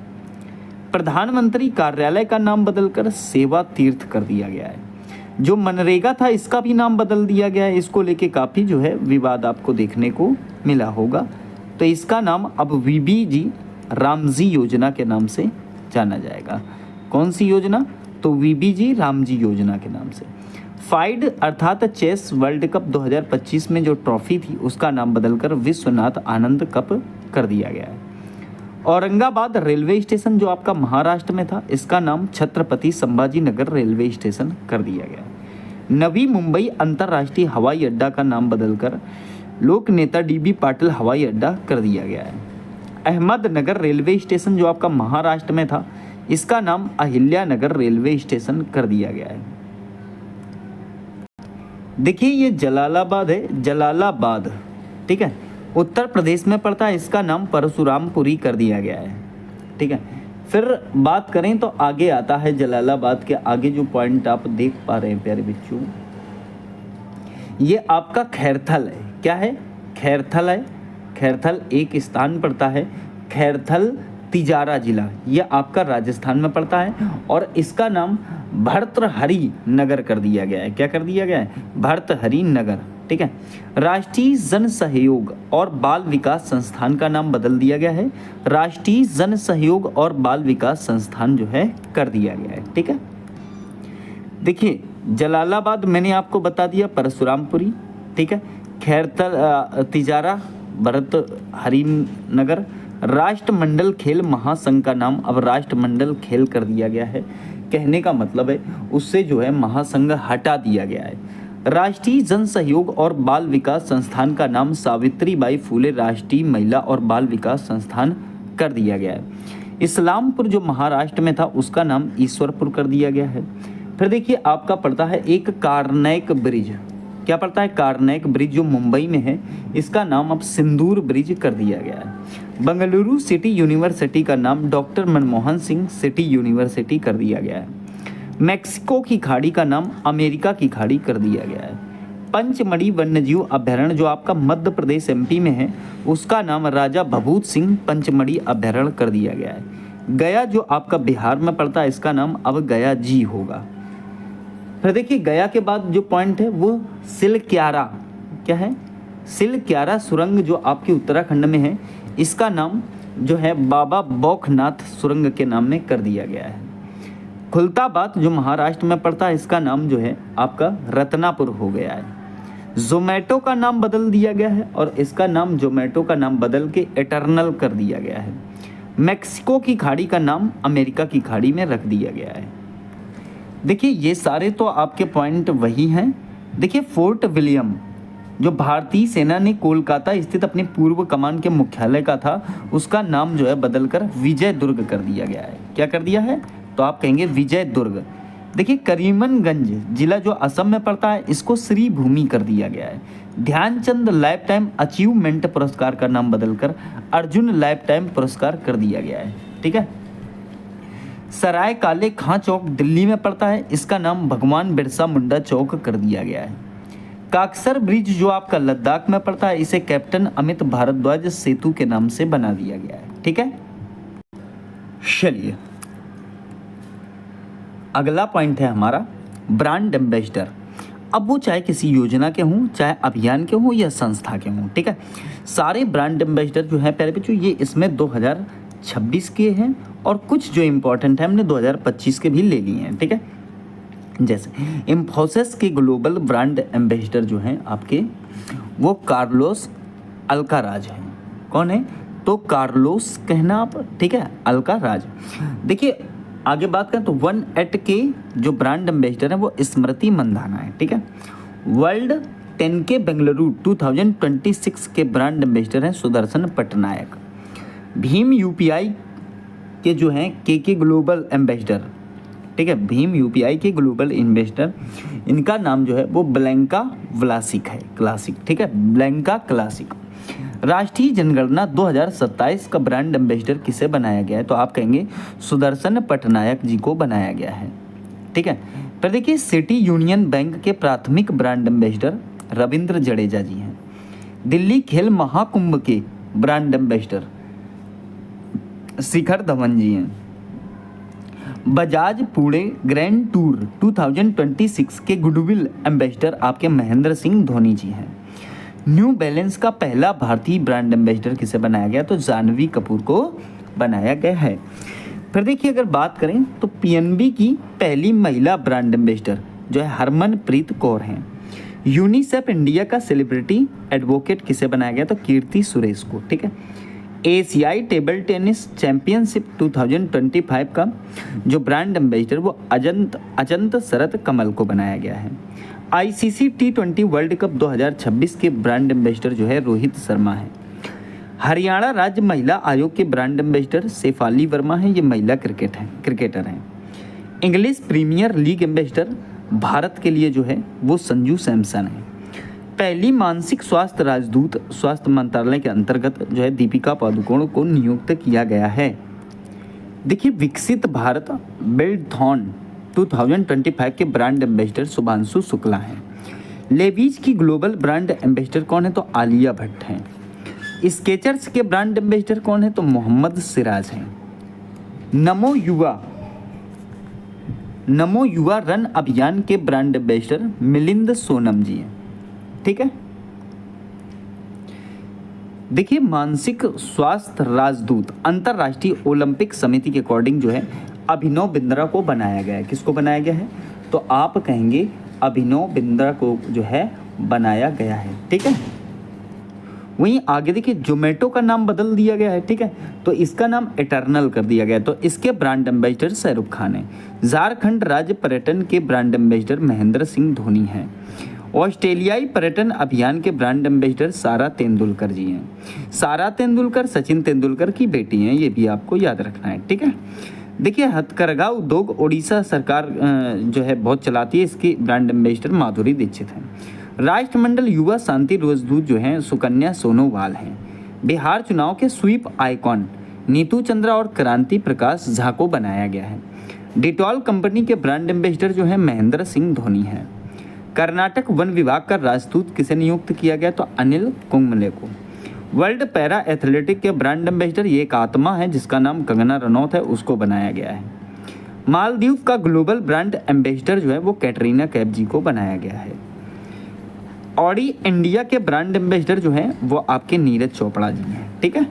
प्रधानमंत्री कार्यालय का नाम बदलकर सेवा तीर्थ कर दिया गया है। जो मनरेगा था, इसका भी नाम बदल दिया गया है। इसको लेके काफ़ी जो है विवाद आपको देखने को मिला होगा। तो इसका नाम अब वीबीजी रामजी योजना के नाम से जाना जाएगा। कौन सी योजना? तो वीबीजी रामजी योजना के नाम से। फाइड अर्थात चेस वर्ल्ड कप 2025 में जो ट्रॉफी थी, उसका नाम बदलकर विश्वनाथ आनंद कप कर दिया गया है। औरंगाबाद रेलवे स्टेशन जो आपका महाराष्ट्र में था, इसका नाम छत्रपति संभाजी नगर रेलवे स्टेशन कर दिया गया है। नवी मुंबई अंतर्राष्ट्रीय हवाई अड्डा का नाम बदलकर लोक नेता डीबी पाटिल हवाई अड्डा कर दिया गया है। अहमदनगर रेलवे स्टेशन जो आपका महाराष्ट्र में था, इसका नाम अहिल्यानगर रेलवे स्टेशन कर दिया गया है। देखिए, ये जलालाबाद है, जलालाबाद, ठीक है, उत्तर प्रदेश में पड़ता है। इसका नाम परशुरामपुरी कर दिया गया है, ठीक है। फिर बात करें तो आगे आता है जलालाबाद के आगे जो पॉइंट आप देख पा रहे हैं प्यारे बच्चों, ये आपका खैरथल है। क्या है? खैरथल है। खैरथल एक स्थान पड़ता है, खैरथल तिजारा जिला, ये आपका राजस्थान में पड़ता है और इसका नाम भर्तृहरि नगर कर दिया गया है। क्या कर दिया गया है? भर्तृहरि नगर, ठीक है। राष्ट्रीय जन सहयोग और बाल विकास संस्थान का नाम बदल दिया गया है, राष्ट्रीय जन सहयोग और बाल विकास संस्थान जो है कर दिया गया है, ठीक है। देखिए, जलालाबाद मैंने आपको बता दिया, परशुरामपुरी, ठीक है, खैरथल तिजारा, भर्तृहरि नगर। राष्ट्रमंडल खेल महासंघ का नाम अब राष्ट्रमंडल खेल कर दिया गया है। कहने का मतलब है उससे जो है महासंघ हटा दिया गया है। राष्ट्रीय जन सहयोग और बाल विकास संस्थान का नाम सावित्रीबाई फूले राष्ट्रीय महिला और बाल विकास संस्थान कर दिया गया है। इस्लामपुर जो महाराष्ट्र में था, उसका नाम ईश्वरपुर कर दिया गया है। फिर देखिए, आपका पड़ता है एक कार्नैक ब्रिज। क्या पड़ता है? कार्नैक ब्रिज जो मुंबई में है, इसका नाम अब सिंदूर ब्रिज कर दिया गया है। बेंगलुरु सिटी यूनिवर्सिटी का नाम doctor Manmohan Singh city university कर दिया गया है। मैक्सिको की खाड़ी का नाम अमेरिका की खाड़ी कर दिया गया है। पंचमढ़ी वन्यजीव अभ्यारण्य जो आपका मध्य प्रदेश एमपी में है, उसका नाम राजा भभूत सिंह पंचमढ़ी अभ्यारण्य कर दिया गया है। गया जो आपका बिहार में पड़ता है, इसका नाम अब गया जी होगा। फिर देखिए, गया के बाद जो पॉइंट है वो सिलक्यारा। क्या है? सिलक्यारा सुरंग जो आपके उत्तराखंड में है, इसका नाम जो है बाबा बौखनाथ सुरंग के नाम में कर दिया गया है। खुलताबाद जो महाराष्ट्र में पड़ता है, इसका नाम जो है आपका रत्नापुर हो गया है। जोमेटो का नाम बदल दिया गया है और इसका नाम जोमेटो का नाम बदल के एटर्नल कर दिया गया है। मैक्सिको की खाड़ी का नाम अमेरिका की खाड़ी में रख दिया गया है। देखिए, ये सारे तो आपके पॉइंट वही हैं। देखिए, फोर्ट विलियम जो भारतीय सेना ने कोलकाता स्थित अपने पूर्व कमान के मुख्यालय का था, उसका नाम जो है बदलकर विजय दुर्ग कर दिया गया है। क्या कर दिया है? तो आप कहेंगे विजय दुर्ग। देखिए, करीमगंज जिला जो असम में पड़ता है, इसको श्री भूमि कर दिया गया है। ध्यानचंद लाइफ टाइम अचीवमेंट पुरस्कार का नाम बदलकर अर्जुन लाइफ टाइम पुरस्कार कर दिया गया है, ठीक है। सराय काले खां चौक दिल्ली में पड़ता है, इसका नाम भगवान बिरसा मुंडा चौक कर दिया गया है। काकसर ब्रिज जो आपका लद्दाख में पड़ता है, इसे कैप्टन अमित भारद्वाज सेतु के नाम से बना दिया गया है। ठीक है, चलिए अगला पॉइंट है हमारा ब्रांड एम्बेसडर। अब वो चाहे किसी योजना के हों, चाहे अभियान के हों या संस्था के हों, ठीक है, सारे ब्रांड एम्बेसडर जो है प्यारे बच्चों ये इसमें 2026 के हैं और कुछ जो इम्पोर्टेंट है हमने 2025 के भी ले लिए हैं। ठीक है, जैसे इन्फोसिस के ग्लोबल ब्रांड एम्बेसडर जो हैं आपके वो कार्लोस अल्काराज हैं। कौन है? तो कार्लोस कहना आप, ठीक है, अल्काराज। देखिए आगे बात करें तो 1 के जो ब्रांड एम्बेसडर हैं वो स्मृति मंदाना है। ठीक है, वर्ल्ड 10 के बेंगलुरु 2026 के ब्रांड एम्बेसडर हैं सुदर्शन पटनायक। भीम यूपीआई के जो हैं के ग्लोबल एम्बेसडर, ठीक है, भीम यूपीआई के ग्लोबल इन्वेस्टर, इनका नाम जो है वो ब्लैंका व्लासिक है, क्लासिक। ठीक है, ब्लैंका क्लासिक। राष्ट्रीय जनगणना 2027 का ब्रांड एम्बेसडर किसे बनाया गया है? तो आप कहेंगे सुदर्शन पटनायक जी को बनाया गया है। ठीक है, पर देखिए सिटी यूनियन बैंक के प्राथमिक ब्रांड एम्बेसडर रविंद्र जडेजा जी हैं। दिल्ली खेल महाकुंभ के ब्रांड एम्बेसडर शिखर धवन जी हैं। बजाज पुणे ग्रैंड टूर 2026 के गुडविल एम्बेसडर आपके महेंद्र सिंह धोनी जी हैं। न्यू बैलेंस का पहला भारतीय ब्रांड एम्बेसडर किसे बनाया गया? तो जानवी कपूर को बनाया गया है। फिर देखिए अगर बात करें तो पीएनबी की पहली महिला ब्रांड एम्बेसडर जो है हरमनप्रीत कौर हैं। यूनिसेफ इंडिया का सेलिब्रिटी एडवोकेट किसे बनाया गया? तो कीर्ति सुरेश को। ठीक है, एशियाई टेबल टेनिस चैंपियनशिप 2025 का जो ब्रांड एम्बेसडर वो अजंत शरत कमल को बनाया गया है। आईसीसी T20 वर्ल्ड कप 2026 के ब्रांड एम्बेसडर जो है रोहित शर्मा है। हरियाणा राज्य महिला आयोग के ब्रांड एम्बेसडर शेफाली वर्मा है, ये महिला क्रिकेटर हैं। English Premier League ambassador Bharat के लिए जो है वो संजू सैमसन है। पहली मानसिक स्वास्थ्य राजदूत स्वास्थ्य मंत्रालय के अंतर्गत जो है दीपिका पादुकोण को नियुक्त किया गया है। देखिए विकसित भारत बिल्डथॉन 2025 के ब्रांड एम्बेसडर शुभांशु शुक्ला हैं। लेविज की ग्लोबल ब्रांड एम्बेसडर कौन है? तो आलिया भट्ट हैं। स्केचर्स के ब्रांड एम्बेसडर कौन है? तो मोहम्मद सिराज हैं। नमो युवा रन अभियान के ब्रांड एम्बेसडर मिलिंद सोनम जी हैं। ठीक है, देखिए मानसिक स्वास्थ्य राजदूत अंतरराष्ट्रीय ओलंपिक समिति के अकॉर्डिंग जो है अभिनव बिंद्रा को बनाया गया है। किसको बनाया गया है? तो आप कहेंगे अभिनव बिंद्रा को जो है बनाया गया है। ठीक है, वहीं आगे देखिए जोमेटो का नाम बदल दिया गया है। ठीक है, तो इसका नाम इटर्नल कर दिया गया है। तो इसके ब्रांड एम्बेसडर शाहरुख खान है। झारखंड राज्य पर्यटन के ब्रांड एम्बेसडर महेंद्र सिंह धोनी हैं। ऑस्ट्रेलियाई पर्यटन अभियान के ब्रांड एम्बेसडर सारा तेंदुलकर जी हैं। सारा तेंदुलकर सचिन तेंदुलकर की बेटी हैं, ये भी आपको याद रखना है। ठीक है, देखिए हथकरघा उद्योग ओडिशा सरकार जो है बहुत चलाती है, इसकी ब्रांड एम्बेसडर माधुरी दीक्षित हैं। राष्ट्रमंडल युवा शांति राजदूत जो हैं सुकन्या सोनोवाल हैं। बिहार चुनाव के स्वीप आइकॉन नीतू चंद्रा और क्रांति प्रकाश झा को बनाया गया है। डिटॉल कंपनी के ब्रांड एम्बेसडर जो है महेंद्र सिंह धोनी हैं। कर्नाटक वन विभाग का राजदूत किसे नियुक्त किया गया? तो अनिल कुंबले को। वर्ल्ड पैरा एथलेटिक के ब्रांड एम्बेसडर ये एक आत्मा है जिसका नाम कंगना रनौत है, उसको बनाया गया है। मालदीव का ग्लोबल ब्रांड एम्बेसडर जो है वो कैटरीना कैफ जी को बनाया गया है। ऑडी इंडिया के ब्रांड एम्बेसडर जो हैं वो आपके नीरज चोपड़ा जी हैं। ठीक है,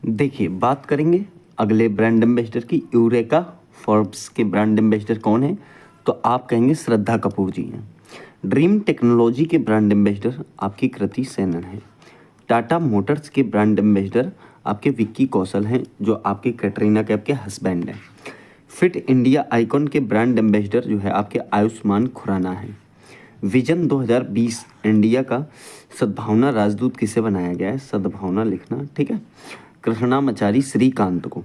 देखिए बात करेंगे अगले ब्रांड एम्बेसडर की। यूरेका फोर्ब्स के ब्रांड एम्बेसडर कौन है? तो आप कहेंगे श्रद्धा कपूर जी हैं। ड्रीम टेक्नोलॉजी के ब्रांड एम्बेसडर आपकी कृति सेनन है। टाटा मोटर्स के ब्रांड एम्बेसडर आपके विक्की कौशल हैं, जो आपके कैटरीना कैफ के हस्बैंड हैं। फिट इंडिया आइकॉन के ब्रांड एम्बेसडर जो है आपके आयुष्मान खुराना हैं। विजन 2020 इंडिया का सद्भावना राजदूत किसे बनाया गया है? सद्भावना लिखना। ठीक है, कृष्णामाचारी श्रीकांत को।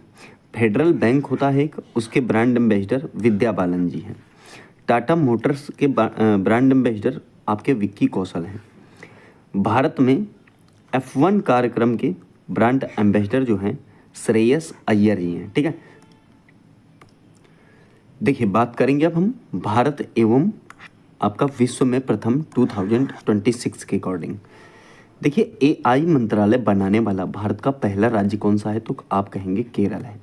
फेडरल बैंक होता है एक, उसके ब्रांड एम्बेसडर विद्या बालन जी हैं। टाटा मोटर्स के ब्रांड एम्बेसडर आपके विक्की कौशल हैं। भारत में F1 कार्यक्रम के ब्रांड एम्बेसडर जो हैं श्रेयस अय्यर जी हैं। ठीक है, देखिए, बात करेंगे अब हम भारत एवं आपका विश्व में प्रथम 2026 के अकॉर्डिंग। देखिए, एआई मंत्रालय बनाने वाला भारत का पहला राज्य कौन सा है? तो आप कहेंगे केरल है।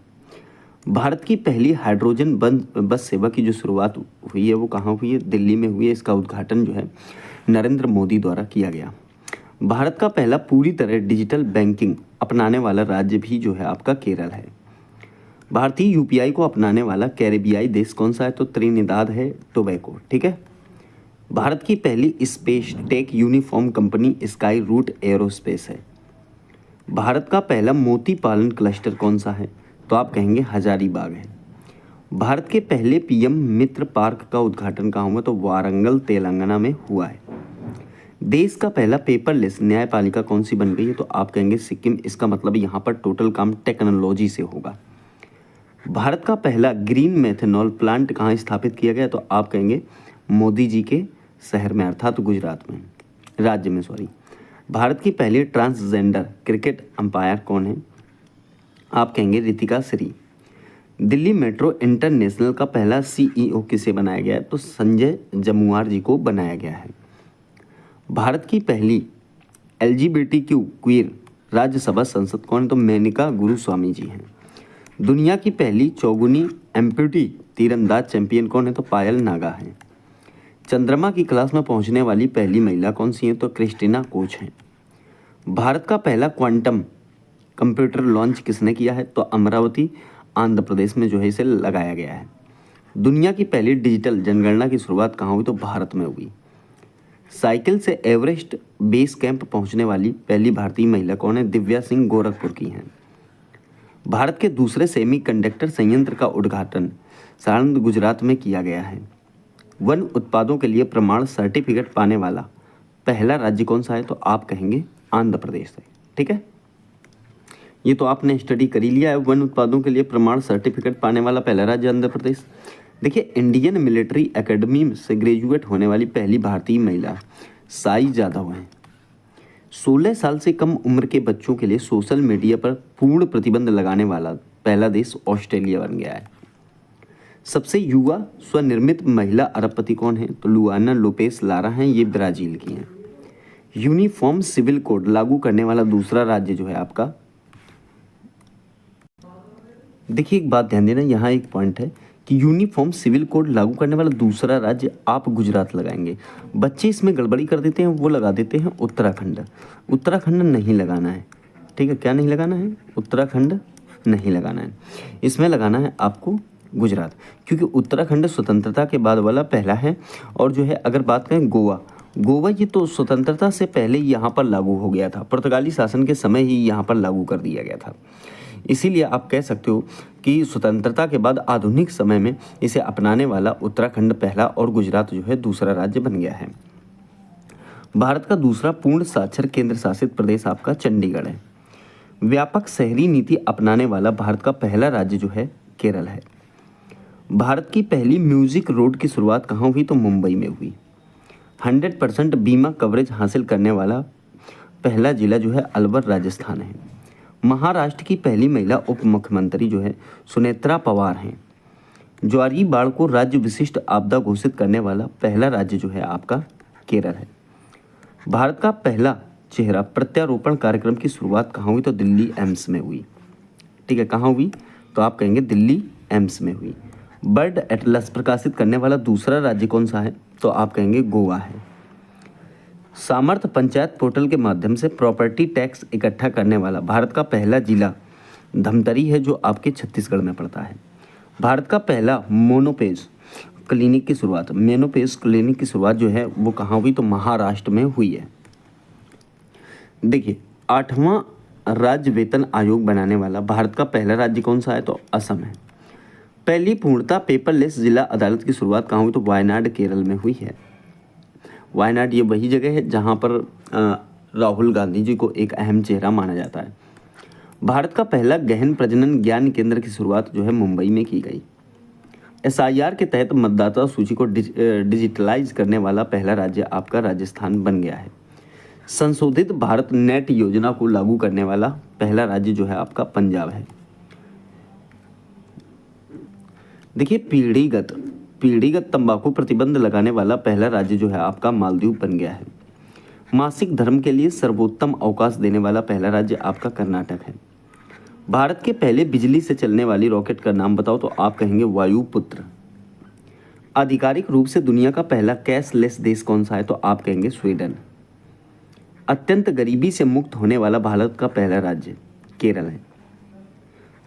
भारत की पहली हाइड्रोजन बस सेवा की जो शुरुआत हुई है वो कहाँ हुई है? दिल्ली में हुई है। इसका उद्घाटन जो है नरेंद्र मोदी द्वारा किया गया। भारत का पहला पूरी तरह डिजिटल बैंकिंग अपनाने वाला राज्य भी जो है आपका केरल है। भारतीय यूपीआई को अपनाने वाला कैरेबियाई देश कौन सा है? तो त्रिनिदाद है टोबैको। ठीक है। भारत की पहली space tech unicorn company Skyroot Aerospace है। भारत का पहला मोती पालन क्लस्टर कौन सा है? तो आप कहेंगे हजारीबाग है। भारत के पहले पीएम मित्र पार्क का उद्घाटन कहाँ हुआ? तो वारंगल तेलंगाना में हुआ है। देश का पहला पेपरलेस न्यायपालिका कौन सी बन गई है? तो आप कहेंगे सिक्किम। इसका मतलब यहाँ पर टोटल काम टेक्नोलॉजी से होगा। भारत का पहला ग्रीन मेथनॉल प्लांट कहाँ स्थापित किया गया? तो आप कहेंगे मोदी जी के शहर में, अर्थात गुजरात में, राज्य में, सॉरी। भारत की पहली ट्रांसजेंडर क्रिकेट अंपायर कौन है? आप कहेंगे रितिका श्री। दिल्ली मेट्रो इंटरनेशनल का पहला सीईओ किसे बनाया गया है? तो संजय जमुआर जी को बनाया गया है। भारत की पहली एलजीबीटीक्यू क्वीर राज्यसभा सांसद कौन है? तो मेनका गुरुस्वामी जी हैं। दुनिया की पहली चौगुनी एम्पूटी तीरंदाज चैंपियन कौन है? तो पायल नागा है। चंद्रमा की क्लास में पहुंचने वाली पहली महिला कौन सी है? तो क्रिस्टीना कोच हैं। भारत का पहला क्वांटम कंप्यूटर लॉन्च किसने किया है? तो अमरावती आंध्र प्रदेश में जो है इसे लगाया गया है। दुनिया की पहली डिजिटल जनगणना की शुरुआत कहाँ हुई? तो भारत में हुई। साइकिल से एवरेस्ट बेस कैंप पहुंचने वाली पहली भारतीय महिला कौन है? दिव्या सिंह गोरखपुर की हैं। भारत के दूसरे सेमीकंडक्टर संयंत्र का उद्घाटन साणंद गुजरात में किया गया है। वन उत्पादों के लिए प्रमाण सर्टिफिकेट पाने वाला पहला राज्य कौन सा है? तो आप कहेंगे आंध्र प्रदेश है। ठीक है, ये तो आपने स्टडी कर ही लिया है। वन उत्पादों के लिए प्रमाण सर्टिफिकेट पाने वाला पहला राज्य आंध्र प्रदेश। देखिए, इंडियन मिलिट्री एकेडमी से ग्रेजुएट होने वाली पहली भारतीय महिला साई जाधव हैं। 16 साल से कम उम्र के बच्चों के लिए सोशल मीडिया पर पूर्ण प्रतिबंध लगाने वाला पहला देश ऑस्ट्रेलिया बन गया है। सबसे युवा स्वनिर्मित महिला अरबपति कौन है? तो लुआना लोपेस लारा हैं। ये ब्राजील की हैं। यूनिफॉर्म सिविल कोड लागू करने वाला दूसरा राज्य जो है आपका, देखिए एक बात ध्यान देना, यहाँ एक पॉइंट है कि यूनिफॉर्म सिविल कोड लागू करने वाला दूसरा राज्य आप गुजरात लगाएंगे। बच्चे इसमें गड़बड़ी कर देते हैं, वो लगा देते हैं उत्तराखंड। उत्तराखंड नहीं लगाना है। ठीक है, क्या नहीं लगाना है? उत्तराखंड नहीं लगाना है, इसमें लगाना है आपको गुजरात, क्योंकि उत्तराखंड स्वतंत्रता के बाद वाला पहला है। और जो है अगर बात करें गोवा, गोवा ये तो स्वतंत्रता से पहले ही यहाँ पर लागू हो गया था, पुर्तगाली शासन के समय ही यहाँ पर लागू कर दिया गया था। इसीलिए आप कह सकते हो कि स्वतंत्रता के बाद आधुनिक समय में इसे अपनाने वाला उत्तराखंड पहला और गुजरात जो है दूसरा राज्य बन गया है। भारत का दूसरा पूर्ण साक्षर केंद्र शासित प्रदेश आपका चंडीगढ़ है। व्यापक शहरी नीति अपनाने वाला भारत का पहला राज्य जो है केरल है। भारत की पहली म्यूजिक रोड की शुरुआत कहाँ हुई? तो मुंबई में हुई। 100% बीमा कवरेज हासिल करने वाला पहला जिला जो है अलवर राजस्थान है। महाराष्ट्र की पहली महिला उप मुख्यमंत्री जो है सुनेत्रा पवार हैं। ज्वारी बाढ़ को राज्य विशिष्ट आपदा घोषित करने वाला पहला राज्य जो है आपका केरल है। भारत का पहला चेहरा प्रत्यारोपण कार्यक्रम की शुरुआत कहाँ हुई? तो दिल्ली एम्स में हुई। ठीक है, कहाँ हुई? तो आप कहेंगे दिल्ली एम्स में हुई। बर्ड एटलस प्रकाशित करने वाला दूसरा राज्य कौन सा है? तो आप कहेंगे गोवा है। सामर्थ पंचायत पोर्टल के माध्यम से प्रॉपर्टी टैक्स इकट्ठा करने वाला भारत का पहला जिला धमतरी है, जो आपके छत्तीसगढ़ में पड़ता है। भारत का पहला मेनोपेज क्लिनिक की शुरुआत जो है वो कहाँ हुई? तो महाराष्ट्र में हुई है। देखिए, 8वां राज्य वेतन आयोग बनाने वाला भारत का पहला राज्य कौन सा है? तो असम है। पहली पूर्णतः पेपरलेस जिला अदालत की शुरुआत कहाँ हुई? तो वायनाड केरल में हुई है। वायनाड ये वही जगह है जहाँ पर राहुल गांधी जी को एक अहम चेहरा माना जाता है। भारत का पहला गहन प्रजनन ज्ञान केंद्र की शुरुआत जो है मुंबई में की गई। एसआईआर के तहत मतदाता सूची को डिजिटलाइज करने वाला पहला राज्य आपका राजस्थान बन गया है। संशोधित भारत नेट योजना को लागू करने वाला पहला राज्य जो है आपका पंजाब है। देखिए पीढ़ीगत तंबाकू प्रतिबंध लगाने वाला पहला राज्य जो है आपका मालदीव बन गया है। मासिक धर्म के लिए सर्वोत्तम अवकाश देने वाला पहला राज्य आपका कर्नाटक है। भारत के पहले बिजली से चलने वाली रॉकेट का नाम बताओ तो आप कहेंगे वायुपुत्र। आधिकारिक रूप से दुनिया का पहला कैशलेस देश कौन सा है तो आप कहेंगे स्वीडन। अत्यंत गरीबी से मुक्त होने वाला भारत का पहला राज्य केरल है।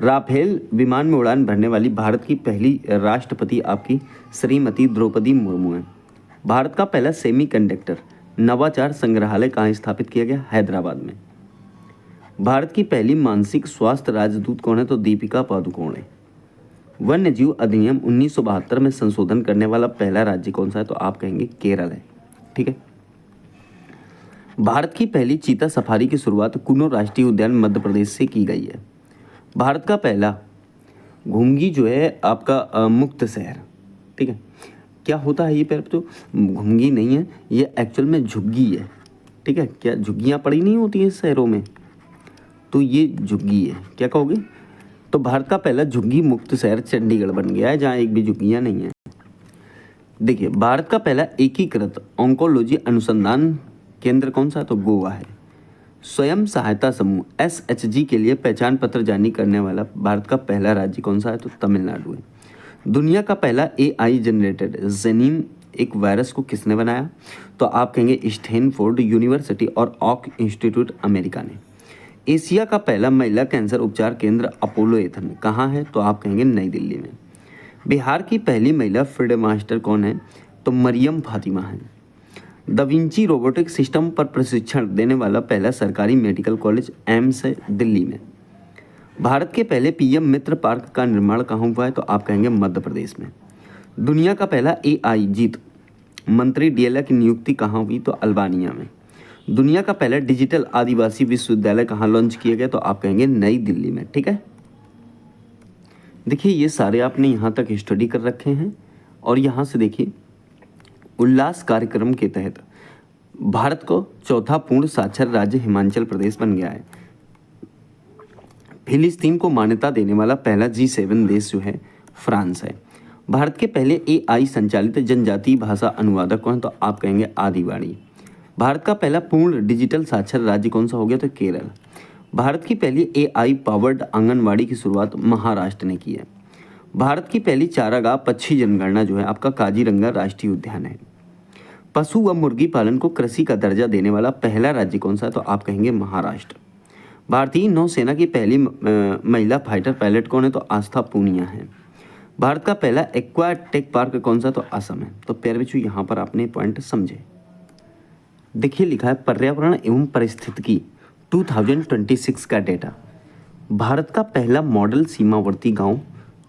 राफेल विमान में उड़ान भरने वाली भारत की पहली राष्ट्रपति आपकी श्रीमती द्रौपदी मुर्मू है। भारत का पहला सेमीकंडक्टर नवाचार संग्रहालय कहाँ स्थापित किया गया? हैदराबाद में। भारत की पहली मानसिक स्वास्थ्य राजदूत कौन है तो दीपिका पादुकोण है। वन्य जीव अधिनियम 1972 में संशोधन करने वाला पहला राज्य कौन सा है तो आप कहेंगे केरल है। ठीक है। भारत की पहली चीता सफारी की शुरुआत कुनो राष्ट्रीय उद्यान मध्य प्रदेश से की गई है। भारत का पहला घुंगी जो है आपका मुक्त शहर। ठीक है। क्या होता है ये पैर तो घुंगी नहीं है, ये एक्चुअल में झुग्गी है। ठीक है। क्या झुग्गियाँ पड़ी नहीं होती हैं शहरों में, तो ये झुग्गी है। क्या कहोगे? तो भारत का पहला झुग्गी मुक्त शहर चंडीगढ़ बन गया है, जहाँ एक भी झुग्गियाँ नहीं है। देखिए भारत का पहला एकीकृत ऑन्कोलॉजी अनुसंधान केंद्र कौन सा? तो गोवा है। स्वयं सहायता समूह SHG के लिए पहचान पत्र जारी करने वाला भारत का पहला राज्य कौन सा है? तो तमिलनाडु है। दुनिया का पहला AI जनरेटेड जेनिम एक वायरस को किसने बनाया? तो आप कहेंगे स्टैनफोर्ड यूनिवर्सिटी और ऑक इंस्टीट्यूट अमेरिका ने। एशिया का पहला महिला कैंसर उपचार केंद्र अपोलो एथन कहाँ है? तो आप कहेंगे नई दिल्ली में। बिहार की पहली महिला फील्ड मास्टर कौन है? तो मरियम फातिमा है। द विंची रोबोटिक सिस्टम पर प्रशिक्षण देने वाला पहला सरकारी मेडिकल कॉलेज एम्स है दिल्ली में। भारत के पहले PM मित्र पार्क का निर्माण कहाँ हुआ है? तो आप कहेंगे मध्य प्रदेश में। दुनिया का पहला AI जीत मंत्री DLA की नियुक्ति कहाँ हुई? तो अल्बानिया में। दुनिया का पहला डिजिटल आदिवासी विश्वविद्यालय कहाँ लॉन्च किया गया? तो आप कहेंगे नई दिल्ली में। ठीक है। देखिए ये सारे आपने यहाँ तक स्टडी कर रखे हैं और यहाँ से देखिए उल्लास कार्यक्रम के तहत भारत को चौथा पूर्ण साक्षर राज्य हिमाचल प्रदेश बन गया है। फिलिस्तीन को मान्यता देने वाला पहला G7 देश जो है फ्रांस है। भारत के पहले AI संचालित जनजातीय भाषा अनुवादक कौन? तो आप कहेंगे आदिवाणी। भारत का पहला पूर्ण डिजिटल साक्षर राज्य कौन सा हो गया? तो केरल। भारत की पहली AI पावर्ड आंगनवाड़ी की शुरुआत महाराष्ट्र ने की है। भारत की पहली चारागाह पक्षी जनगणना जो है आपका काजीरंगा राष्ट्रीय उद्यान है। पशु व मुर्गी पालन को कृषि का दर्जा देने वाला पहला राज्य कौन सा है? तो आप कहेंगे महाराष्ट्र। भारतीय नौसेना की पहली महिला फाइटर पायलट कौन है? तो आस्था पूनिया है। भारत का पहला एक्वा टेक पार्क कौन सा? तो असम है। तो प्यारे बच्चों यहाँ पर आपने पॉइंट समझे। देखिए लिखा है पर्यावरण एवं पारिस्थितिकी 2026 का डेटा। भारत का पहला मॉडल सीमावर्ती गांव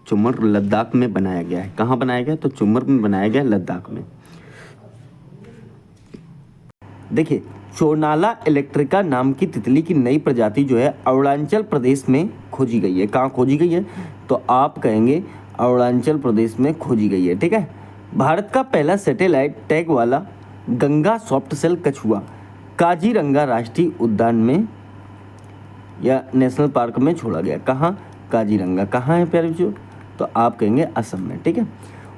चुमर लद्दाख में बनाया गया है। कहाँ बनाया गया? तो चुमर में बनाया गया, लद्दाख में। देखिए चोनाला इलेक्ट्रिका नाम की तितली की नई प्रजाति जो है अरुणाचल प्रदेश में खोजी गई है। कहाँ खोजी गई है? तो आप कहेंगे अरुणाचल प्रदेश में खोजी गई है। ठीक है। भारत का पहला सैटेलाइट टैग वाला गंगा सॉफ्ट सेल कछुआ काजीरंगा राष्ट्रीय उद्यान में या नेशनल पार्क में छोड़ा गया। कहाँ? काजीरंगा। कहाँ है प्यारे बच्चों? तो आप कहेंगे असम में। ठीक है।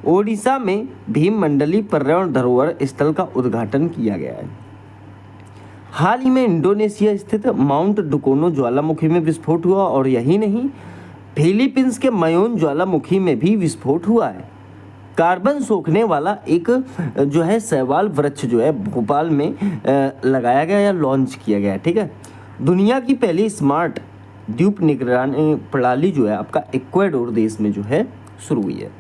ओडिशा में भीम मंडली पर्यावरण धरोहर स्थल का उद्घाटन किया गया है। हाल ही में इंडोनेशिया स्थित माउंट डुकोनो ज्वालामुखी में विस्फोट हुआ और यही नहीं फिलीपींस के मयोन ज्वालामुखी में भी विस्फोट हुआ है। कार्बन सोखने वाला एक जो है शैवाल वृक्ष जो है भोपाल में लगाया गया या लॉन्च किया गया। ठीक है। दुनिया की पहली स्मार्ट द्वीप निगरानी प्रणाली जो है आपका इक्वाडोर देश में जो है शुरू हुई है।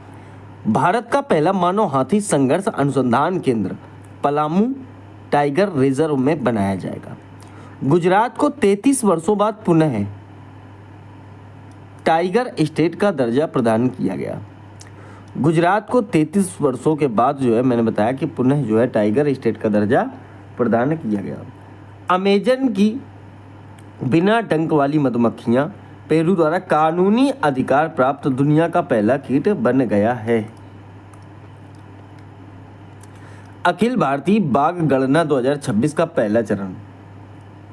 भारत का पहला मानव हाथी संघर्ष अनुसंधान केंद्र पलामू टाइगर रिजर्व में बनाया जाएगा। गुजरात को 33 वर्षों बाद पुनः टाइगर स्टेट का दर्जा प्रदान किया गया। गुजरात को 33 वर्षों के बाद जो है मैंने बताया कि पुनः जो है टाइगर स्टेट का दर्जा प्रदान किया गया। अमेजन की बिना डंक वाली मधुमक्खियां पेरू द्वारा कानूनी अधिकार प्राप्त दुनिया का पहला कीट बन गया है। अखिल भारतीय बाघ गणना 2026 का पहला चरण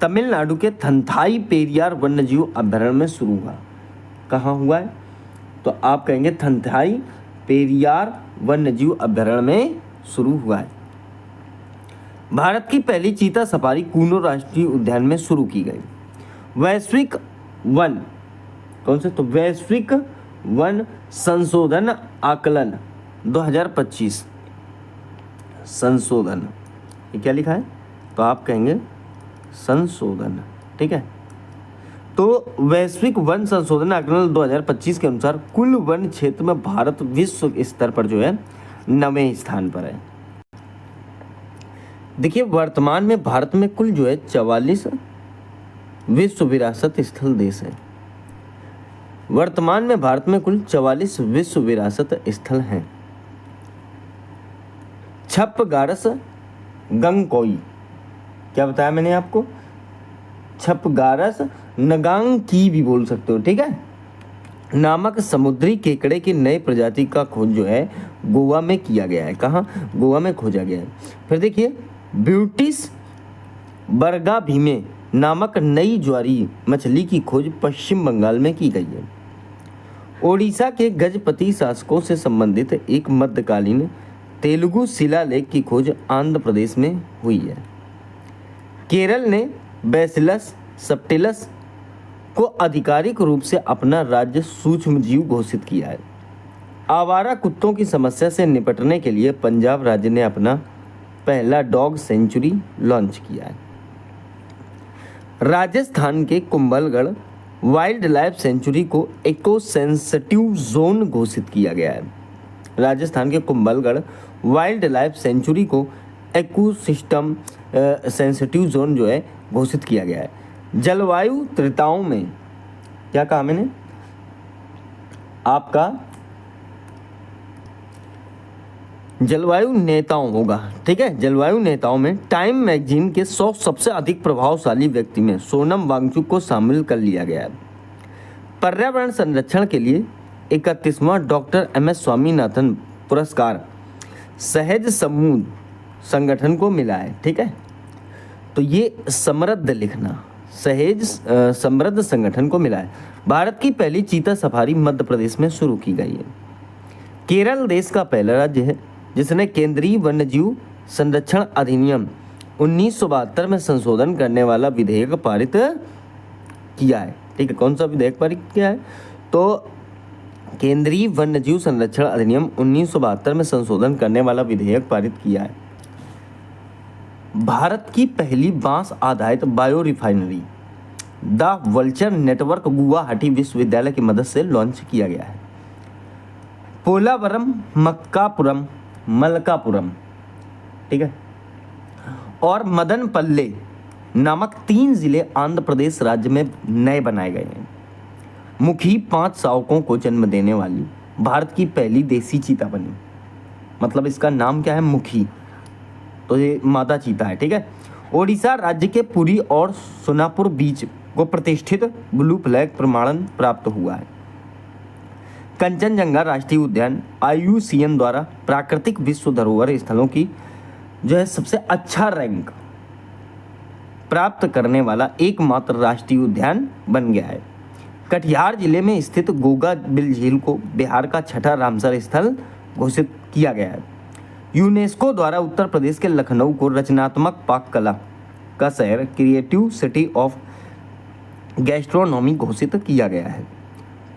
तमिलनाडु के थंथाई पेरियार वन्यजीव अभयारण्य में शुरू हुआ। कहाँ हुआ है? तो आप कहेंगे थंथाई पेरियार वन्यजीव अभयारण्य में शुरू हुआ है। भारत की पहली चीता सफारी कूनो राष्ट्रीय उद्यान में शुरू की गई। वैश्विक वन कौन से, तो वैश्विक वन संशोधन आकलन 2025 संशोधन, ये क्या लिखा है, तो आप कहेंगे संशोधन, ठीक है। तो वैश्विक वन संशोधन आकलन 2025 के अनुसार कुल वन क्षेत्र में भारत विश्व स्तर पर जो है 9वें स्थान पर है। देखिए वर्तमान में भारत में कुल जो है 44 विश्व विरासत स्थल देश है। वर्तमान में भारत में कुल 44 विश्व विरासत स्थल हैं। छप्पगारस गंगकोई, क्या बताया मैंने आपको, छप्पगारस नगांग की भी बोल सकते हो, ठीक है, नामक समुद्री केकड़े की नई प्रजाति का खोज जो है गोवा में किया गया है। कहाँ, गोवा में खोजा गया है। फिर देखिए ब्यूटिस बरगा भीमे नामक नई ज्वारी मछली की खोज पश्चिम बंगाल में की गई है। ओडिशा के गजपति शासकों से संबंधित एक मध्यकालीन तेलुगु शिलालेख की खोज आंध्र प्रदेश में हुई है। केरल ने बैसिलस सब्टिलस को आधिकारिक रूप से अपना राज्य सूक्ष्मजीव घोषित किया है। आवारा कुत्तों की समस्या से निपटने के लिए पंजाब राज्य ने अपना पहला डॉग सेंचुरी लॉन्च किया है। राजस्थान के कुंभलगढ़ वाइल्ड लाइफ सेंचुरी को इको सेंसिटिव जोन घोषित किया गया है। राजस्थान के कुंभलगढ़ वाइल्ड लाइफ सेंचुरी को इकोसिस्टम सेंसिटिव जोन जो है घोषित किया गया है। जलवायु त्रिताओं में क्या कहा मैंने आपका, जलवायु नेताओं होगा, ठीक है। जलवायु नेताओं में टाइम मैगजीन के 100 सबसे अधिक प्रभावशाली व्यक्ति में सोनम वांगचुक को शामिल कर लिया गया है। पर्यावरण संरक्षण के लिए 31वां डॉक्टर MS स्वामीनाथन पुरस्कार सहज समूह संगठन को मिला है, ठीक है। तो ये समृद्ध लिखना, सहज समृद्ध संगठन को मिला है। भारत की पहली चीता सफारी मध्य प्रदेश में शुरू की गई है। केरल देश का पहला राज्य है जिसने केंद्रीय वन्यजीव संरक्षण अधिनियम 1972 में संशोधन करने वाला विधेयक पारित किया है, ठीक है। कौन सा विधेयक पारित किया है, तो केंद्रीय वन्यजीव संरक्षण अधिनियम 1972 में संशोधन करने वाला विधेयक पारित किया है। भारत की पहली बांस आधारित bio refinery the vulture network Guwahati विश्वविद्यालय की मदद से लॉन्च किया गया है। पोलावरम मलकापुरम, ठीक है, और मदनपल्ले नामक 3 जिले आंध्र प्रदेश राज्य में नए बनाए गए हैं। मुखी 5 शावकों को जन्म देने वाली भारत की पहली देसी चीता बनी। मतलब इसका नाम क्या है, मुखी, तो ये मादा चीता है, ठीक है। ओडिशा राज्य के पुरी और सोनापुर बीच को प्रतिष्ठित ब्लू फ्लैग प्रमाणन प्राप्त हुआ है। कंचनजंगा राष्ट्रीय उद्यान IUCN द्वारा प्राकृतिक विश्व धरोहर स्थलों की जो है सबसे अच्छा रैंक प्राप्त करने वाला एकमात्र राष्ट्रीय उद्यान बन गया है। कटिहार जिले में स्थित गोगा बिल झील को बिहार का छठा रामसर स्थल घोषित किया गया है। यूनेस्को द्वारा उत्तर प्रदेश के लखनऊ को रचनात्मक पाक कला का शहर क्रिएटिव सिटी ऑफ गैस्ट्रोनॉमी घोषित किया गया है।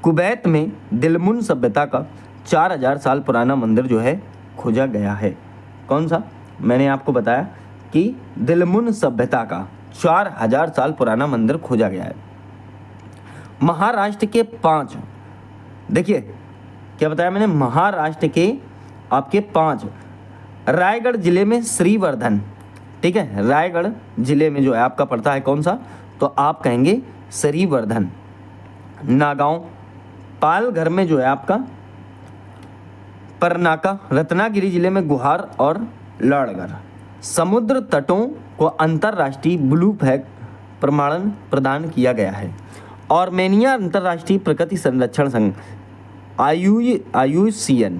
कुवैत में दिलमुन सभ्यता का 4000 साल पुराना मंदिर जो है खोजा गया है। कौन सा, मैंने आपको बताया कि दिलमुन सभ्यता का 4000 साल पुराना मंदिर खोजा गया है। महाराष्ट्र के 5, देखिए क्या बताया मैंने, महाराष्ट्र के आपके 5, रायगढ़ जिले में श्रीवर्धन, ठीक है, रायगढ़ जिले में जो है आपका पड़ता है कौन सा, तो आप कहेंगे श्रीवर्धन। नागांव, पालघर में जो है आपका परनाका, रत्नागिरी जिले में गुहार और लाड़गढ़। समुद्र तटों को अंतर्राष्ट्रीय ब्लू फ्लैग प्रमाणन प्रदान किया गया है। आर्मेनिया अंतर्राष्ट्रीय प्रकृति संरक्षण संघ IUCN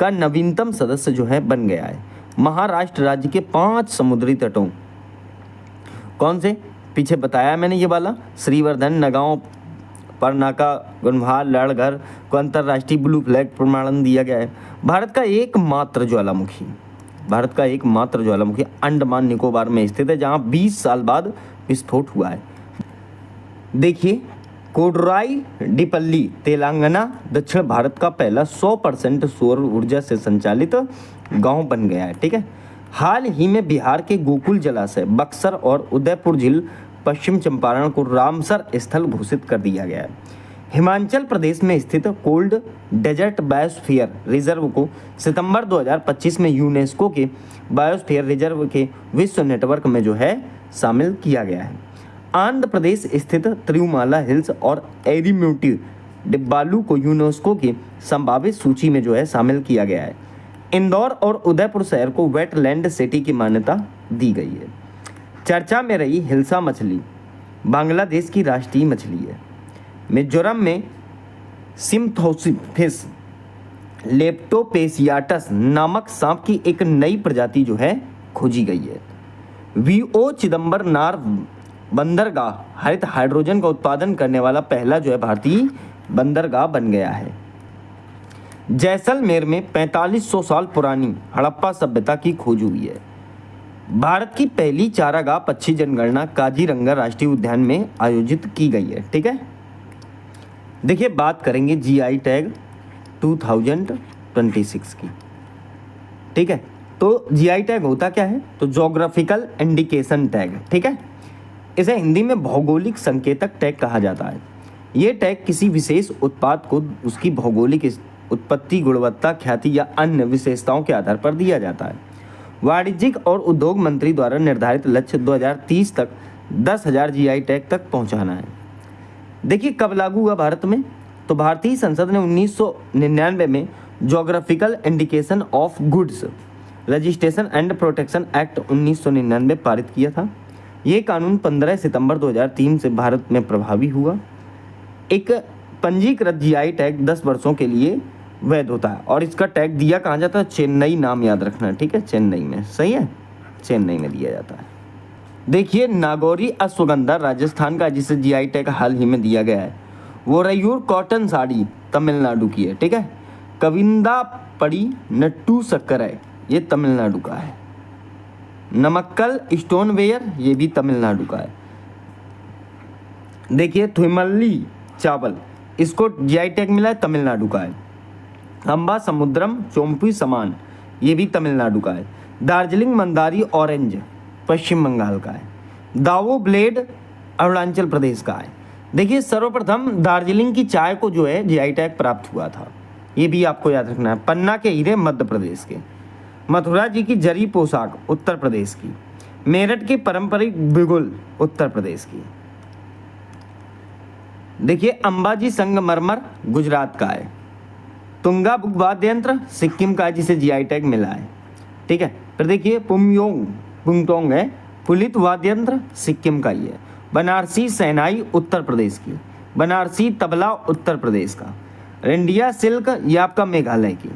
का नवीनतम सदस्य जो है बन गया है। महाराष्ट्र राज्य के 5 समुद्री तटों, कौन से, पीछे बताया मैंने ये वाला, श्रीवर्धन, नगांव, परनाका गनवार लड़घर को अंतर्राष्ट्रीय ब्लू फ्लैग प्रमाणन दिया गया है। भारत का एकमात्र ज्वालामुखी अंडमान निकोबार में स्थित है, जहां 20 साल बाद विस्फोट हुआ है। देखिए, कोडराई डिपल्ली तेलंगाना दक्षिण भारत का पहला 100% सौर ऊर्जा से संचालित गांव बन गया है। ठीक है, हाल ही में बिहार के गोकुल जलाशय, बक्सर और उदयपुर झील, पश्चिम चंपारण को रामसर स्थल घोषित कर दिया गया है। हिमाचल प्रदेश में स्थित कोल्ड डेजर्ट बायोस्फीयर रिजर्व को सितंबर 2025 में यूनेस्को के बायोस्फीयर रिजर्व के विश्व नेटवर्क में जो है शामिल किया गया है। आंध्र प्रदेश स्थित तिरुमाला हिल्स और एरीम्यूटी डिब्बालू को यूनेस्को की संभावित सूची में जो है शामिल किया गया है। इंदौर और उदयपुर शहर को वेटलैंड सिटी की मान्यता दी गई है। चर्चा में रही हिल्सा मछली बांग्लादेश की राष्ट्रीय मछली है। मिजोरम में सिम्थोसिफिस लेप्टोपेसियाटस नामक सांप की एक नई प्रजाति जो है खोजी गई है। वीओ चिदम्बरनार बंदरगाह हरित हाइड्रोजन का उत्पादन करने वाला पहला जो है भारतीय बंदरगाह बन गया है। जैसलमेर में 4500 साल पुरानी हड़प्पा सभ्यता की खोज हुई है। भारत की पहली चारागाह पक्षी जनगणना काजीरंगा राष्ट्रीय उद्यान में आयोजित की गई है। ठीक है, देखिए बात करेंगे जीआई टैग 2026 की। ठीक है, तो जीआई टैग होता क्या है? तो ज्योग्राफिकल इंडिकेशन टैग। ठीक है, इसे हिंदी में भौगोलिक संकेतक टैग कहा जाता है। ये टैग किसी विशेष उत्पाद को उसकी भौगोलिक उत्पत्ति, गुणवत्ता, ख्याति या अन्य विशेषताओं के आधार पर दिया जाता है। वाणिज्यिक और उद्योग मंत्री द्वारा निर्धारित लक्ष्य 2030 तक 10,000 जीआई टैग तक पहुंचाना है। देखिए कब लागू हुआ भारत में? तो भारतीय संसद ने 1999 में geographical indication of goods registration and protection act 1999 पारित किया था। ये कानून 15 सितंबर 2003 से भारत में प्रभावी हुआ। एक पंजीकृत जीआई टैग 10 वर्षों के लिए वैध होता है और इसका टैग दिया कहाँ जाता है? चेन्नई, नाम याद रखना। ठीक है, चेन्नई में, सही है, चेन्नई में दिया जाता है। देखिए नागौरी अश्वगंधा राजस्थान का जिसे जीआई टैग हाल ही में दिया गया है, वो रयूर कॉटन साड़ी तमिलनाडु की है। ठीक है, कविंदा पड़ी नट्टू सक्करै ये तमिलनाडु का है। नमक्कल स्टोनवेयर ये भी तमिलनाडु का है। देखिए थुमल्ली चावल, इसको जीआई टैग मिला है, तमिलनाडु का है। अम्बा समुद्रम चोम्पी समान ये भी तमिलनाडु का है। दार्जिलिंग मंदारी ऑरेंज पश्चिम बंगाल का है। दावो ब्लेड अरुणाचल प्रदेश का है। देखिए सर्वप्रथम दार्जिलिंग की चाय को जो है जीआई टैग प्राप्त हुआ था, ये भी आपको याद रखना है। पन्ना के हीरे मध्य प्रदेश के। मथुरा जी की जरी पोशाक उत्तर प्रदेश की। मेरठ की पारंपरिक बिगुल उत्तर प्रदेश की। देखिए अंबाजी संगमरमर गुजरात का है। तुंगा बुक वाद्य यंत्र सिक्किम का है जिसे जीआई टैग मिला है। ठीक है, फिर देखिए पुंगटोंग है पुलित वाद्य यंत्र सिक्किम का ही है। बनारसी शहनाई उत्तर प्रदेश की। बनारसी तबला उत्तर प्रदेश का। रेंडिया सिल्क ये आपका मेघालय की।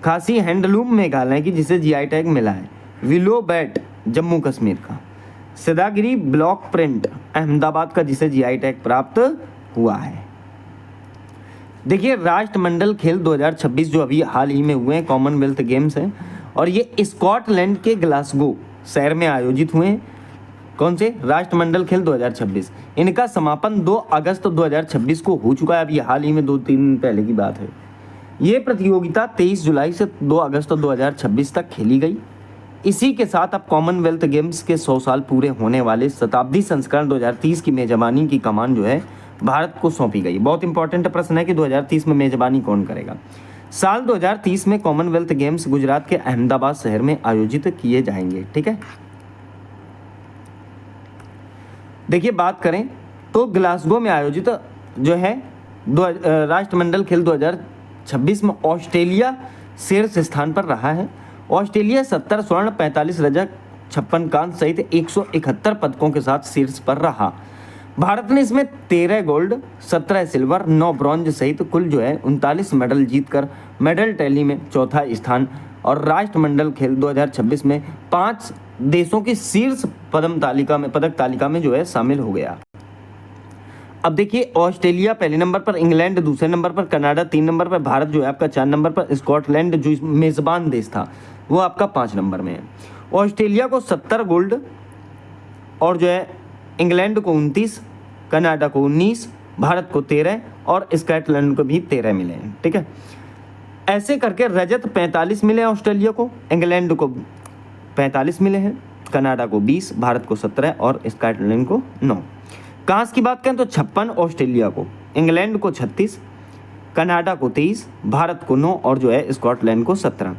खासी हैंडलूम मेघालय की जिसे जीआई टैग मिला है। विलो बैट जम्मू कश्मीर का। सदागिरी ब्लॉक प्रिंट अहमदाबाद का जिसे जीआई टैग प्राप्त हुआ है। देखिए राष्ट्रमंडल खेल 2026 जो अभी हाल ही में हुए हैं, कॉमनवेल्थ गेम्स हैं और ये स्कॉटलैंड के ग्लासगो शहर में आयोजित हुए हैं। कौन से? राष्ट्रमंडल खेल 2026। इनका समापन 2 अगस्त 2026 को हो चुका है। अभी हाल ही में 2-3 दिन पहले की बात है। ये प्रतियोगिता 23 जुलाई से 2 अगस्त 2026 तक खेली गई। इसी के साथ अब कॉमनवेल्थ गेम्स के 100 साल पूरे होने वाले शताब्दी संस्करण 2030 की मेजबानी की कमान जो है भारत को सौंपी गई। बहुत इंपॉर्टेंट प्रश्न है कि 2030 में मेजबानी कौन करेगा। साल 2030 में कॉमनवेल्थ गेम्स गुजरात के अहमदाबाद शहर में आयोजित किए जाएंगे। ठीक है, देखिए बात करें तो ग्लासगो में आयोजित जो है राष्ट्रमंडल खेल 2026 में ऑस्ट्रेलिया शीर्ष स्थान पर रहा है। ऑस्ट्रेलिया 70 स्वर्ण 45 रजत 56 कांस्य सहित 171 पदकों के साथ शीर्ष पर रहा। भारत ने इसमें 13 गोल्ड 17 सिल्वर 9 ब्रॉन्ज सहित कुल जो है 39 मेडल जीतकर मेडल टैली में चौथा स्थान और राष्ट्रमंडल खेल 2026 में 5 देशों की शीर्ष पदक तालिका में जो है शामिल हो गया। अब देखिए ऑस्ट्रेलिया पहले नंबर पर, इंग्लैंड दूसरे नंबर पर, कनाडा 3 नंबर पर, भारत जो है आपका 4 नंबर पर, स्कॉटलैंड जो मेज़बान देश था वो आपका 5 नंबर में है। ऑस्ट्रेलिया को 70 गोल्ड और जो है इंग्लैंड को 29, कनाडा को 19, भारत को 13 और स्कॉटलैंड को भी 13 मिले हैं। ठीक है, ऐसे करके रजत 45 मिले हैं ऑस्ट्रेलिया को, इंग्लैंड को 45 मिले हैं, कनाडा को 20, भारत को 17 और स्कॉटलैंड को 9। कांस्य की बात करें तो 56 ऑस्ट्रेलिया को, इंग्लैंड को 36, कनाडा को 23, भारत को 9 और जो है स्कॉटलैंड को 17।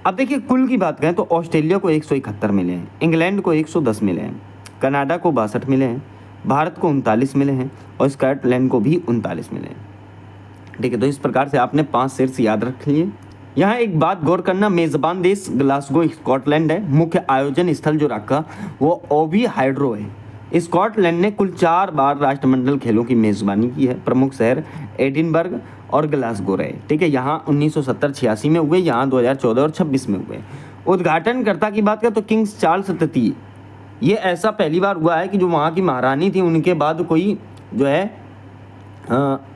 अब देखिए कुल की बात करें तो ऑस्ट्रेलिया को 171 मिले हैं, इंग्लैंड को 110 मिले हैं, कनाडा को 62 मिले हैं, भारत को 39 मिले हैं और स्कॉटलैंड को भी 39 मिले हैं। ठीक है, तो इस प्रकार से आपने 5 शीर्ष याद रख लिए। यहाँ एक बात गौर करना, मेज़बान देश ग्लासगो स्कॉटलैंड है, मुख्य आयोजन स्थल जो रखा वो ओवी हाइड्रो है। स्कॉटलैंड ने कुल 4 बार राष्ट्रमंडल खेलों की मेज़बानी की है। प्रमुख शहर एडिनबर्ग और ग्लासगो रहे। ठीक है, यहाँ 1970-86 में हुए, यहाँ 2014 और 26 में हुए। उद्घाटनकर्ता की बात करें तो किंग्स चार्ल्स तृतीय, ये ऐसा पहली बार हुआ है कि जो वहाँ की महारानी थी उनके बाद कोई जो है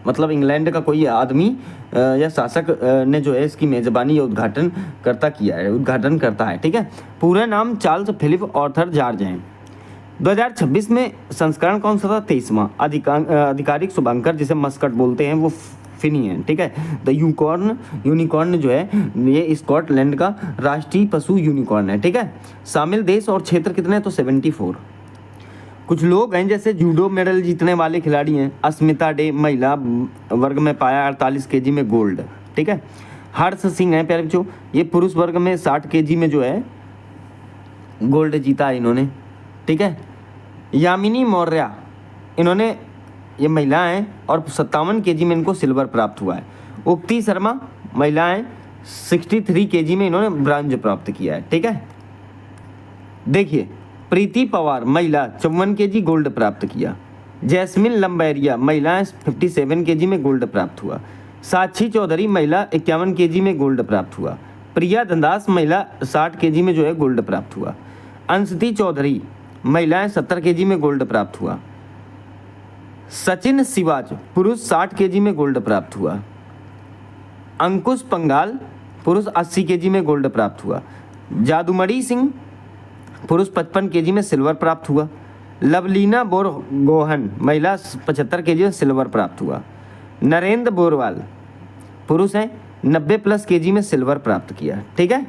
मतलब इंग्लैंड का कोई आदमी या शासक ने जो है इसकी मेज़बानी या उद्घाटन करता है। ठीक है, पूरा नाम चार्ल्स फिलिप ऑर्थर जॉर्ज हैं। 2026 में संस्करण कौन सा था? 23वां। आधिकारिक शुभांकर जिसे मस्कट बोलते हैं वो फिनी है। ठीक है, द यूनिकॉर्न जो है ये स्कॉटलैंड का राष्ट्रीय पशु यूनिकॉर्न है। ठीक है, शामिल देश और क्षेत्र कितने हैं तो 74। कुछ लोग हैं जैसे जूडो मेडल जीतने वाले खिलाड़ी हैं, अस्मिता डे महिला वर्ग में पाया 48 केजी में गोल्ड। ठीक है, हर्ष सिंह हैं प्यारे बच्चों, ये पुरुष वर्ग में 60 केजी में जो है गोल्ड जीता है इन्होंने। ठीक है, यामिनी मौर्य इन्होंने, ये महिला हैं और 57 केजी में इनको सिल्वर प्राप्त हुआ है। उक्ति शर्मा महिलाएं 63 केजी में इन्होंने ब्रांज प्राप्त किया है। ठीक है, देखिए प्रीति पवार महिला 54 केजी गोल्ड प्राप्त किया। जैस्मिन लंबेरिया महिला 57 केजी में गोल्ड प्राप्त हुआ। साक्षी चौधरी महिला 51 केजी में गोल्ड प्राप्त हुआ। प्रिया धनदास महिला 60 केजी में जो है गोल्ड प्राप्त हुआ। अंशती चौधरी महिलाएं 70 केजी में गोल्ड प्राप्त हुआ। सचिन सिवाज पुरुष 60 केजी में गोल्ड प्राप्त हुआ। अंकुश पंगाल पुरुष 80 केजी में गोल्ड प्राप्त हुआ। जादूमणि सिंह पुरुष 55 केजी में सिल्वर प्राप्त हुआ। लवलीना बोरगोहन महिला 75 केजी में सिल्वर प्राप्त हुआ। नरेंद्र बोरवाल पुरुष हैं 90+ केजी में सिल्वर प्राप्त किया। ठीक है।